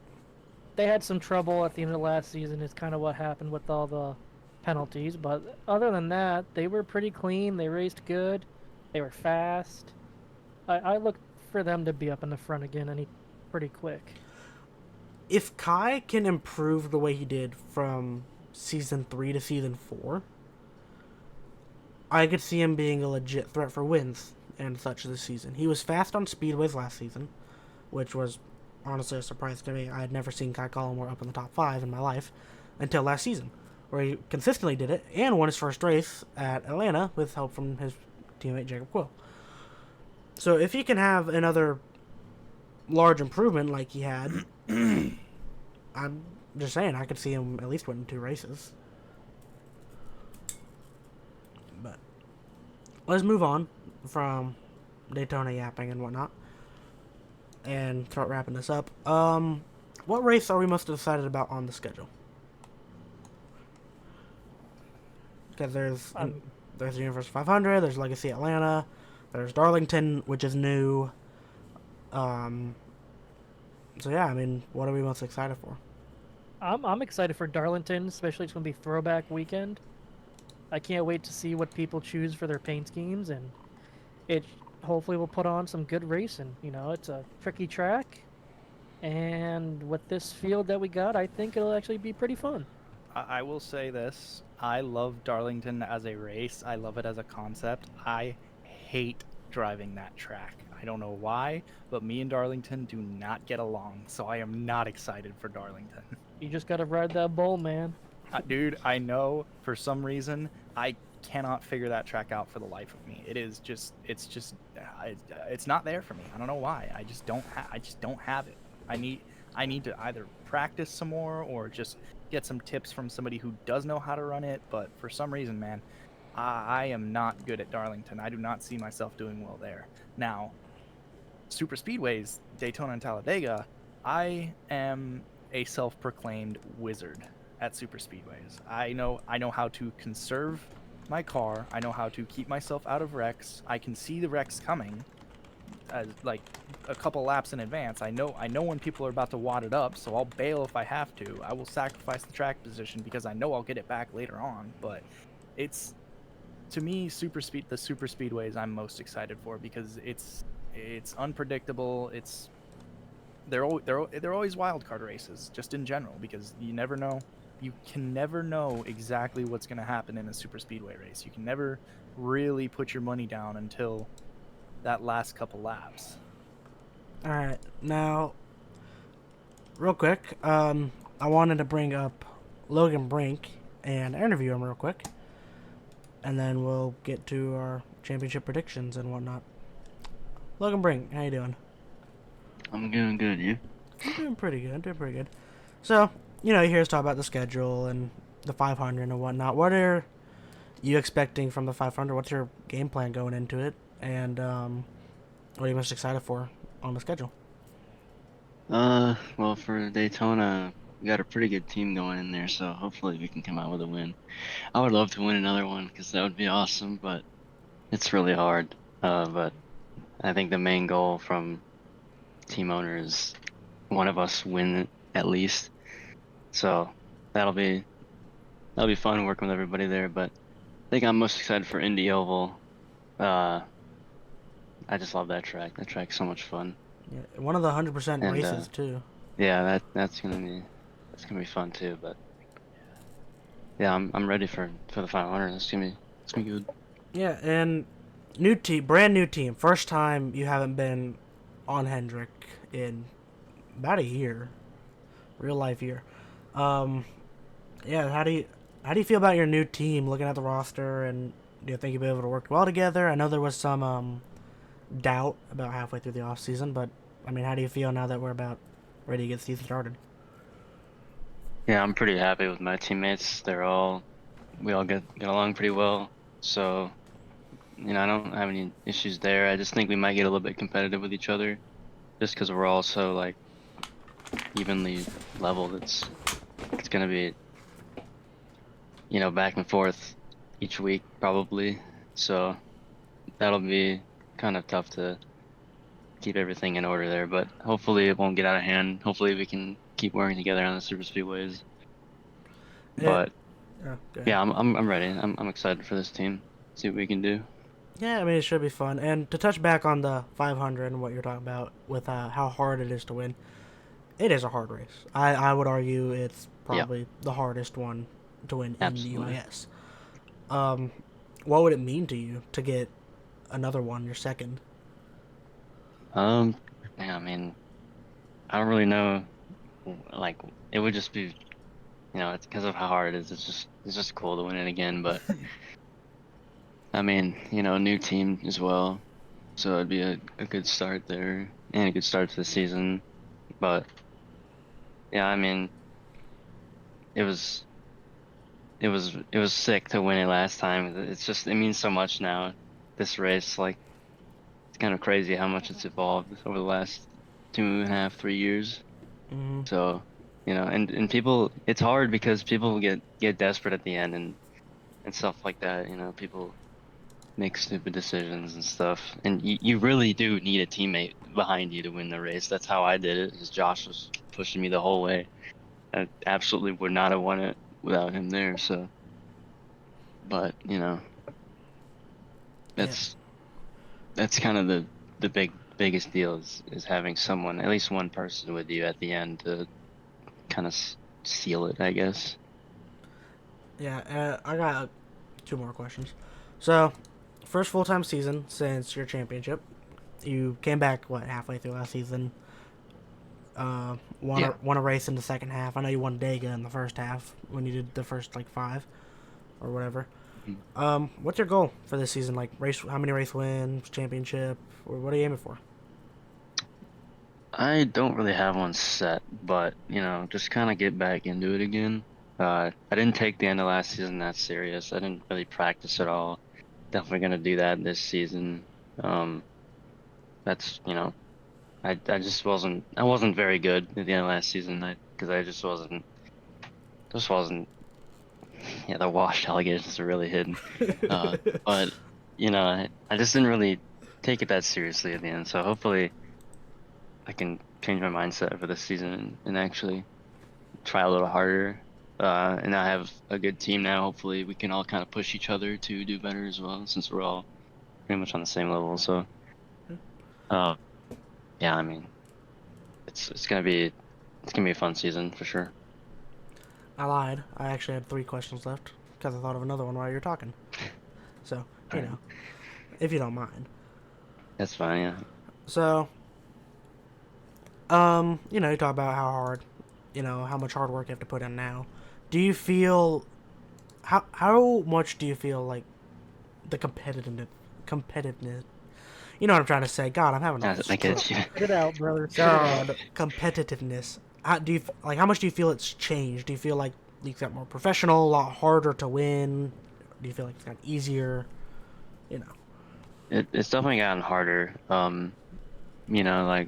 they had some trouble at the end of last season. Is kind of what happened with all the penalties. But other than that, they were pretty clean. They raced good. They were fast. I look for them to be up in the front again pretty quick. If Kai can improve the way he did from season 3 to season 4, I could see him being a legit threat for wins and such this season. He was fast on speedways last season, which was honestly a surprise to me. I had never seen Kai Collymore up in the top 5 in my life until last season, where he consistently did it and won his first race at Atlanta with help from his teammate Jacob Quill. So if he can have another large improvement like he had, I'm just saying I could see him at least winning 2 races. But let's move on from Daytona yapping and whatnot and start wrapping this up. what race are we most excited about on the schedule? Because Um, there's the Universal 500, there's Legacy Atlanta, there's Darlington, which is new. Um, so yeah, I mean, what are we most excited for? I'm excited for Darlington, especially it's gonna be throwback weekend. I can't wait to see what people choose for their paint schemes, and it hopefully will put on some good racing. You know, it's a tricky track, and with this field that we got, I think it'll actually be pretty fun. I will say this. I love Darlington as a race. I love it as a concept. I hate driving that track. I don't know why, but me and Darlington do not get along, so I am not excited for Darlington. You just gotta ride that bull, man. Dude, I know for some reason I cannot figure that track out for the life of me. It's not there for me. I don't know why. I just don't have it. I need to either practice some more or just get some tips from somebody who does know how to run it, but for some reason, man, I am not good at Darlington. I do not see myself doing well there. Now, super speedways, Daytona and Talladega, I am a self-proclaimed wizard at super speedways. I know how to conserve my car. I know how to keep myself out of wrecks. I can see the wrecks coming as like a couple laps in advance. I know when people are about to wad it up, so I'll bail if I have to. I will sacrifice the track position because I know I'll get it back later on, but it's to me the super speedways I'm most excited for because it's unpredictable. They're always wild card races just in general because you never know. You can never know exactly what's going to happen in a super speedway race. You can never really put your money down until that last couple laps. All right, now, real quick, I wanted to bring up Logan Brink and interview him real quick, and then we'll get to our championship predictions and whatnot. Logan Brink, how you doing? I'm doing good, you? I'm doing pretty good. Doing pretty good. So, you know, you hear us talk about the schedule and the 500 and whatnot. What are you expecting from the 500? What's your game plan going into it? And what are you most excited for on the schedule? Well, for Daytona, we got a pretty good team going in there, so hopefully we can come out with a win. I would love to win another one because that would be awesome, but it's really hard. But I think the main goal from team owner is one of us win at least. So that'll be fun working with everybody there. But I think I'm most excited for Indy Oval. I just love that track. That track's so much fun. Yeah, one of the 100% And races too. yeah, that's gonna be fun too. But yeah, I'm ready for the 500. It's gonna be good. Yeah, and brand new team. First time you haven't been on Hendrick in about a year, real life year. Yeah, how do you feel about your new team? Looking at the roster, and do you think you'll be able to work well together? I know there was some doubt about halfway through the off season, but I mean, how do you feel now that we're about ready to get the season started? Yeah, I'm pretty happy with my teammates. We all get along pretty well. So, I don't have any issues there. I just think we might get a little bit competitive with each other, just because we're all so like evenly leveled. It's gonna be, back and forth each week probably. So that'll be kind of tough to keep everything in order there, but hopefully it won't get out of hand. Hopefully we can keep working together on the super speedways. Yeah, But yeah, I'm ready. I'm excited for this team. See what we can do. yeah. I mean, it should be fun. And to touch back on the 500 and what you're talking about with how hard it is to win, it is a hard race. I would argue it's probably the hardest one to win Absolutely. in the UIS. What would it mean to you to get another one, your second? Yeah, I mean, I don't really know. Like, it would just be, it's because of how hard it is. It's just cool to win it again. But I mean, new team as well, so it'd be a good start there and a good start to the season. But yeah, I mean, it was sick to win it last time. It means so much now. This race, like, it's kind of crazy how much it's evolved over the last 2.5, 3 years. Hmm. So, and people, it's hard because people get desperate at the end and stuff like that. People make stupid decisions and stuff, and you really do need a teammate behind you to win the race. That's how I did it, because Josh was pushing me the whole way. I absolutely would not have won it without him there. So, but Yeah. that's that's kind of the biggest deal is having someone, at least one person with you at the end to kind of seal it, I guess. Yeah. I got two more questions. So, first full time season since your championship. You came back what halfway through last season. Yeah. Won a race in the second half. I know you won Dega in the first half when you did the first like 5 or whatever. Mhm. What's your goal for this season? Like race, how many race wins, championship, or what are you aiming for? I don't really have one set, but just kind of get back into it again. I didn't take the end of last season that serious. I didn't really practice at all. Definitely gonna do that this season. Um, that's I just wasn't very good at the end of last season. Because I just wasn't. Yeah, the washed allegations are really hidden. But I just didn't really take it that seriously at the end. So hopefully I can change my mindset for this season and actually try a little harder. And I have a good team now. Hopefully we can all kind of push each other to do better as well, since we're all pretty much on the same level. So, uh, yeah, I mean, it's gonna be a fun season for sure. I lied. I actually had 3 questions left because I thought of another one while you were talking. So, All right, if you don't mind. that's fine. Yeah. So, you talk about how hard, how much hard work you have to put in now. Do you feel how much do you feel like the competitiveness? You know what I'm trying to say. God, I'm having a I stroke. get you. Get it out, brother. Get it out. God, competitiveness. How do you like? How much do you feel it's changed? Do you feel like you got more professional, a lot harder to win? Do you feel like it's got easier? You know. It's definitely gotten harder. Like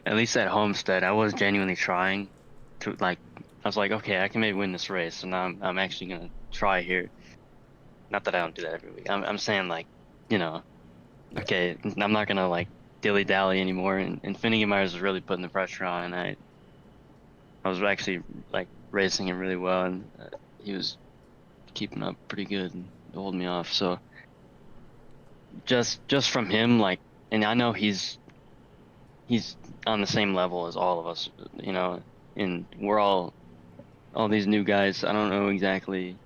at least at Homestead, I was genuinely trying to like. I was like, okay, I can maybe win this race, and I'm actually gonna try here. Not that I don't do that every week. I'm saying like, you know, okay, I'm not gonna like dilly dally anymore. And Finnegan Myers was really putting the pressure on, and I was actually like racing him really well, and he was keeping up pretty good and holding me off. So just from him, like, and I know he's on the same level as all of us, and we're all these new guys. I don't know exactly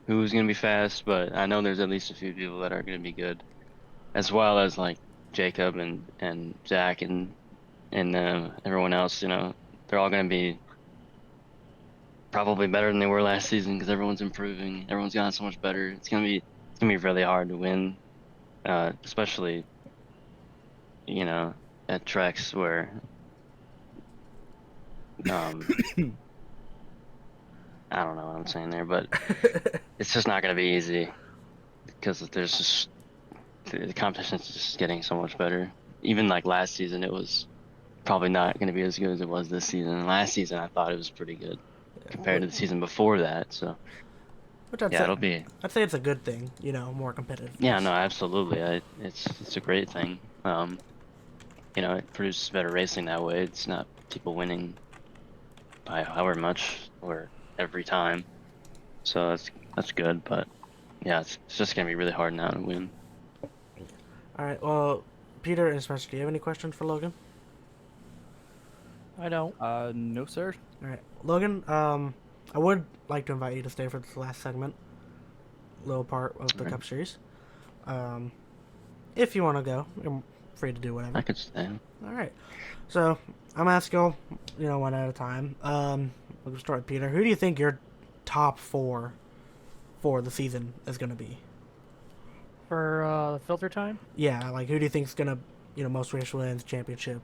who's gonna be fast, but I know there's at least a few people that are gonna be good, as well as like Jacob and Zach and everyone else. They're all gonna be probably better than they were last season because everyone's improving. Everyone's gotten so much better. It's gonna be really hard to win, especially at tracks where um I don't know what I'm saying there, but it's just not gonna be easy because there's just the competition's just getting so much better. Even like last season, it was probably not gonna be as good as it was this season. And last season, I thought it was pretty good compared to the season before that. So Which I'd yeah, say, it'll be. I'd say it's a good thing. More Yeah, no, competitiveness. absolutely. It's a great thing. It produces better racing that way. It's not people winning by however much or every time. So that's good. But yeah, it's just gonna be really hard now to win. All right. Well, Peter and Spencer, do you have any questions for Logan? I don't. No, sir. All right, Logan. I would like to invite you to stay for this last segment, little part of the All right. Cup Series. Um, if you want to go, you're free to do whatever. I could stay. All right. So I'm asking, one at a time. We'll start with Peter. Who do you think your top 4 for the season is going to be? For filter time? Yeah, like who do you think's going to, most race wins, championship?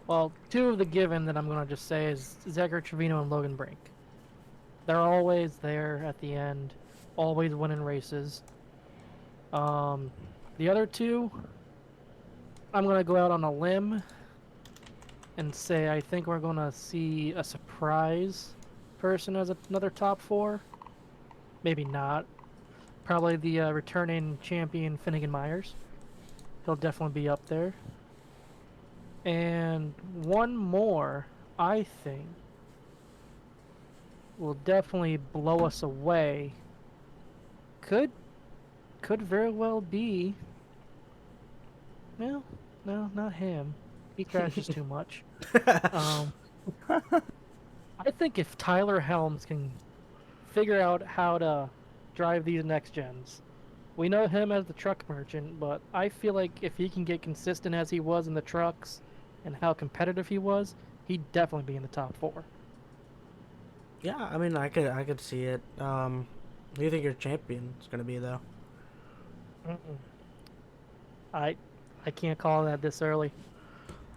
Well, 2 of the given that I'm going to just say is Zachary Trevino and Logan Brink. They're always there at the end, always winning races. The other 2, I'm going to go out on a limb and say I think we're gonna see a surprise person as another top 4. Maybe not. Probably the returning champion Finnegan Myers. He'll definitely be up there. And one more, I think, will definitely blow us away. Could very well be. No, no, not him. He crashes too much. Um, I think if Tyler Helms can figure out how to drive these next gens, we know him as the truck merchant, but I feel like if he can get consistent as he was in the trucks and how competitive he was, he'd definitely be in the top 4. Yeah, I mean, I could see it. Who do you think your champion is gonna be though? Mm-mm. I can't call that this early.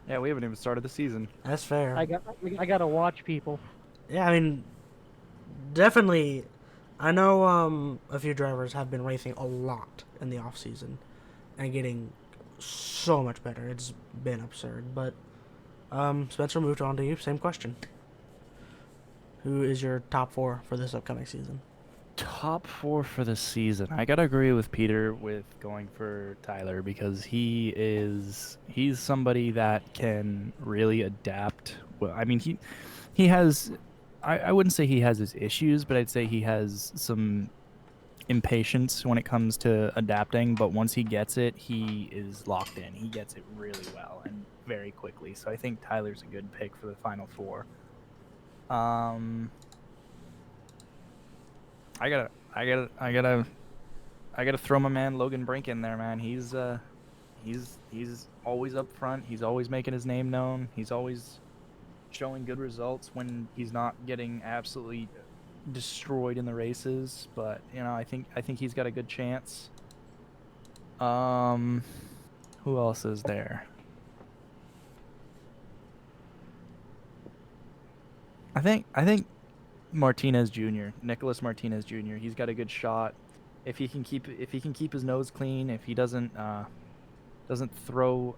Yeah, we haven't even started the season. That's fair. I gotta watch people. Yeah, I mean, definitely. I know a few drivers have been racing a lot in the off season and getting so much better. It's been absurd. But Spencer, moved on to you. Same question. Who is your top 4 for this upcoming season? Top 4 for the season. I gotta agree with Peter with going for Tyler because he's somebody that can really adapt. Well, I mean he has. I wouldn't say he has his issues, but I'd say he has some impatience when it comes to adapting. But once he gets it, he is locked in. He gets it really well and very quickly. So I think Tyler's a good pick for the final 4. I gotta throw my man Logan Brink in there, man. He's always up front. He's always making his name known. He's always showing good results when he's not getting absolutely destroyed in the races. But you know, I think he's got a good chance. Who else is there? I think Martinez Jr. Nicholas Martinez Jr. He's got a good shot. If he can keep his nose clean, if he doesn't throw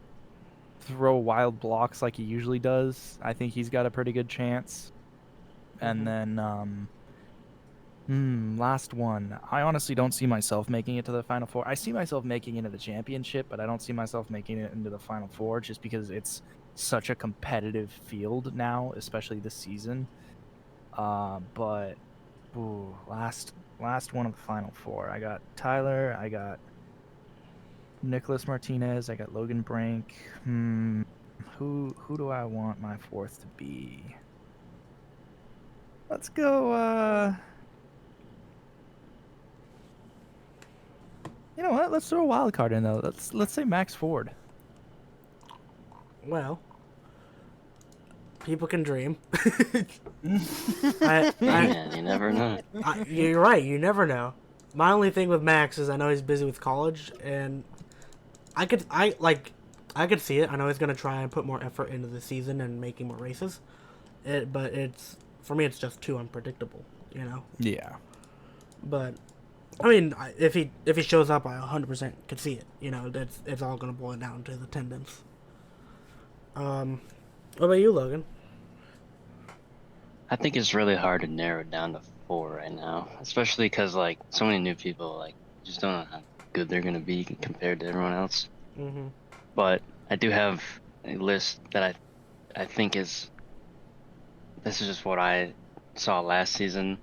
wild blocks like he usually does, I think he's got a pretty good chance. And then last one. I honestly don't see myself making it to the final 4. I see myself making it into the championship, but I don't see myself making it into the final 4 just because it's such a competitive field now, especially this season. But last one of the final 4. I got Tyler, I got Nicholas Martinez, I got Logan Brink. Who do I want my 4th to be? Let's go you know what? Let's throw a wild card in though. Let's say Max Ford. Well, people can dream. Yeah, you never know. You're right. You never know. My only thing with Max is I know he's busy with college, and I could see it. I know he's gonna try and put more effort into the season and making more races. But it's for me, it's just too unpredictable. You know. Yeah. But I mean, if he shows up, I 100% could see it. You know, it's all gonna boil down to the attendance. What about you, Logan? I think it's really hard to narrow it down to 4 right now, especially because like so many new people like just don't know how good they're gonna be compared to everyone else. Mm-hmm. But I do have a list that I think this is just what I saw last season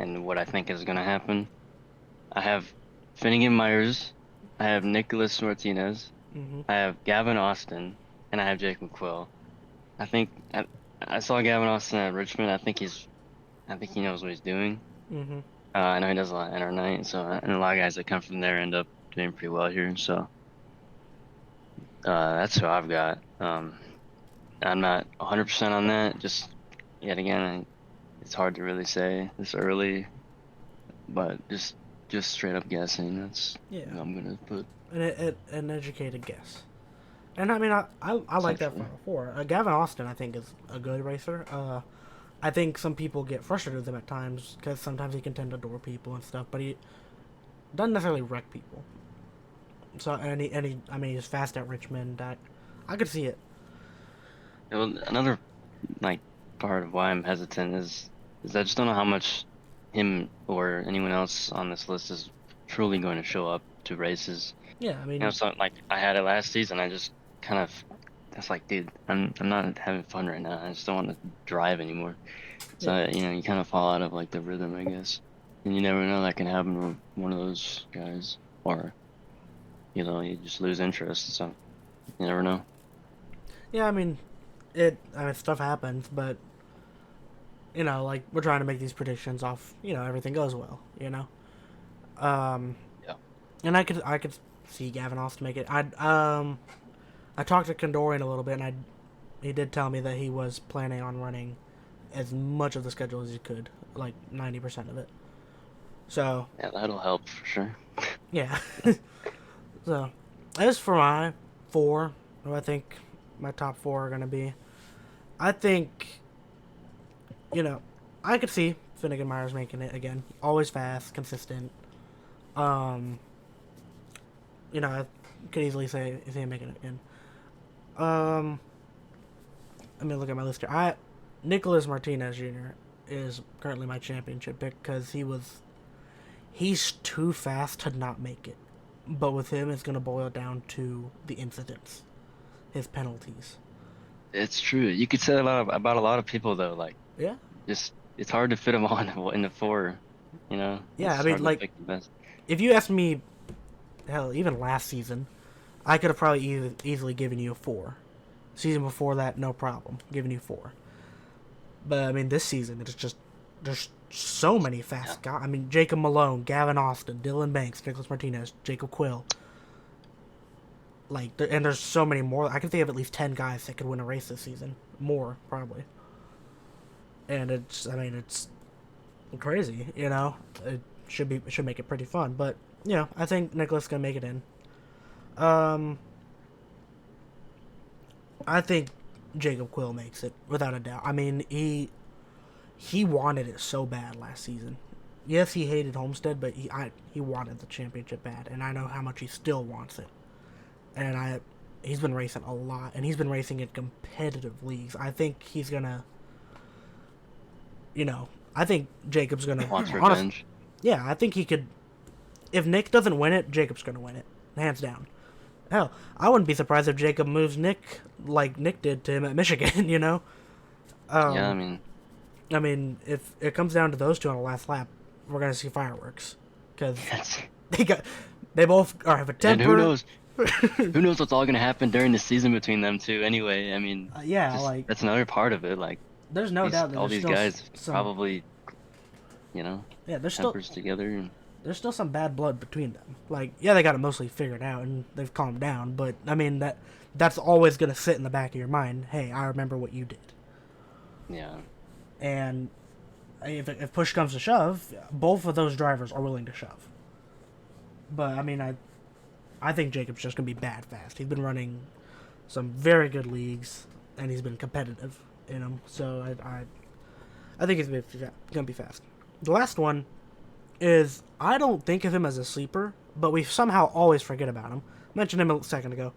and what I think is gonna happen. I have Finnegan Myers, I have Nicholas Martinez, Mm-hmm. I have Gavin Austin, and I have Jake McQuill. I think I saw Gavin Austin at Richmond. I think he knows what he's doing. Mm-hmm. I know he does a lot of inner night, so and a lot of guys that come from there end up doing pretty well here. So that's who I've got. I'm not 100% on that. Just yet again, it's hard to really say this early, but just straight up guessing. That's who I'm gonna put. An educated guess. And I mean, I like that Final Four. Gavin Austin, I think, is a good racer. I think some people get frustrated with him at times because sometimes he can tend to door people and stuff, but he doesn't necessarily wreck people. So I mean, he's fast at Richmond. I could see it. Well, another like part of why I'm hesitant is I just don't know how much him or anyone else on this list is truly going to show up to races. Yeah, I You know, mean, so like I had it last season. I just kind of, it's like, dude, I'm not having fun right now. I just don't want to drive anymore. So yeah, you know, you kind of fall out of like the rhythm, I guess. And you never know, that can happen with one of those guys, or you know, you just lose interest. So you never know. yeah. I mean, stuff happens, but you know, like we're trying to make these predictions off, you know, everything goes well, you know. Um, Yeah. and I could see Gavin Austin make it. I talked to Condorian a little bit, and he did tell me that he was planning on running as much of the schedule as he could, like 90% of it. So Yeah, that'll help for sure. yeah. So as for my four, who I think my top four are gonna be, I think, you know, I could see Finnegan Myers making it again. Always fast, consistent. Um, you know, I could easily say him making it again. Um, Let me look at my list here. Nicholas Martinez Jr. is currently my championship pick because he's too fast to not make it. But with him, it's gonna boil down to the incidents, his penalties. It's true. You could say about a lot of people though. Like, Yeah, just it's hard to fit them on in the four. You know, yeah. I it's mean, hard to like pick the best. if you asked me, hell, even last season, I could have probably easily given you a 4. Season before that, no problem, giving you 4. But I mean, this season, it's just there's so many fast guys. I mean, Jacob Malone, Gavin Austin, Dylan Banks, Nicholas Martinez, Jacob Quill. Like, and there's so many more. I can think of at least 10 guys that could win a race this season. More probably. And it's crazy. You know, it should make it pretty fun. But you know, I think Nicholas gonna make it in. I think Jacob Quill makes it without a doubt. I mean, he wanted it so bad last season. Yes, he hated Homestead, but he wanted the championship bad, and I know how much he still wants it. And he's been racing a lot, and he's been racing in competitive leagues. I think he's gonna, you know, I think Jacob's gonna Wants revenge. yeah, I think he could. If Nick doesn't win it, Jacob's gonna win it, hands down. Hell, I wouldn't be surprised if Jacob moves Nick like Nick did to him at Michigan. You know. Yeah, I mean, if it comes down to those two on the last lap, we're gonna see fireworks because that's, they both have a and temper. who knows? Who knows what's all gonna happen during the season between them two? Anyway, I mean, Yeah, just, like that's another part of it. Like, there's no doubt that all there's these still guys some, probably, you know, yeah, there's still tempers together. And there's still some bad blood between them. Like, yeah, they got it mostly figured out and they've calmed down, but I mean that's always gonna sit in the back of your mind. Hey, I remember what you did. yeah, And if push comes to shove, both of those drivers are willing to shove. But I mean, I think Jacob's just gonna be bad fast. He's been running some very good leagues, and he's been competitive in them. So I think he's gonna be fast. The last one is I don't think of him as a sleeper, but we somehow always forget about him. Mentioned him a second ago.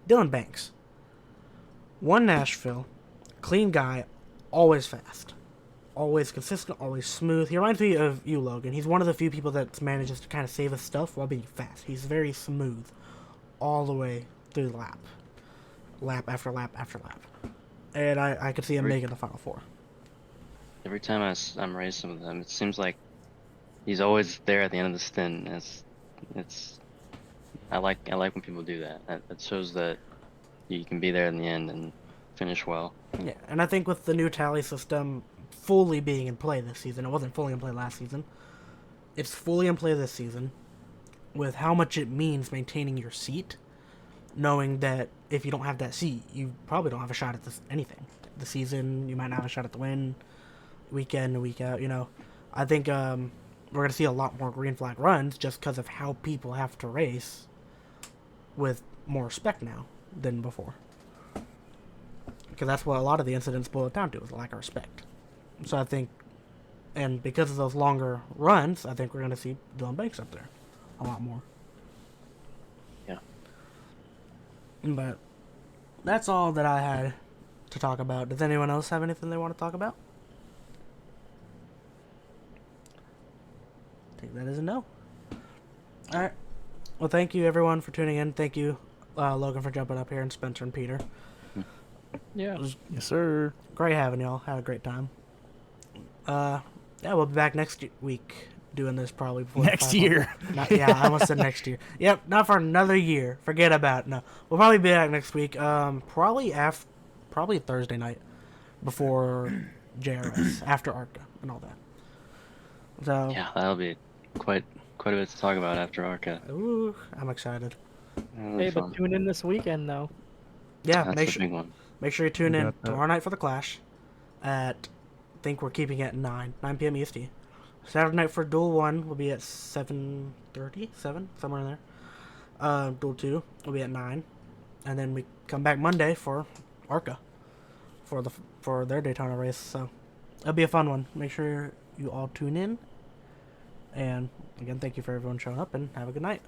Dylan Banks. Won Nashville, clean guy, always fast, always consistent, always smooth. He reminds me of you, Logan. He's one of the few people that manages to kind of save his stuff while being fast. He's very smooth all the way through the lap after lap after lap. And I could see him making the Final Four. every time I'm racing with him, it seems like he's always there at the end of the stint. It's I like when people do that. That shows that you can be there in the end and finish well. Yeah, and I think with the new tally system fully being in play this season, it wasn't fully in play last season. It's fully in play this season with how much it means maintaining your seat, knowing that if you don't have that seat, you probably don't have a shot at anything. The season, you might not have a shot at the win, week in, week out, you know. I think we're going to see a lot more green flag runs just because of how people have to race with more respect now than before. Because that's what a lot of the incidents boil down to, is a lack of respect. So I think, and because of those longer runs, I think we're going to see Dylan Banks up there a lot more. Yeah. But that's all that I had to talk about. Does anyone else have anything they want to talk about? I think that is a no. All right. Well, thank you everyone for tuning in. Thank you, Logan, for jumping up here, and Spencer and Peter. Yeah. It was Yes, sir. great having y'all. Had a great time. Yeah, we'll be back next week doing this probably before the Next 500. year. I almost said next year. Yep, not for another year. Forget about it. No, we'll probably be back next week. Probably Thursday night before JRS, after ARCA and all that. So Yeah, that'll be quite a bit to talk about after Arca. ooh, I'm excited. That'll be Hey, fun. but tune in this weekend though. Yeah, That's make the sure big one. you tune We in got that. tomorrow night for the Clash. At I think we're keeping it at 9 p.m. EST. Saturday night for Duel 1 will be at 7:30, somewhere in there. Duel 2 will be at 9, and then we come back Monday for ARCA for their Daytona race. So it'll be a fun one. Make sure you all tune in. And again, thank you for everyone showing up, and have a good night.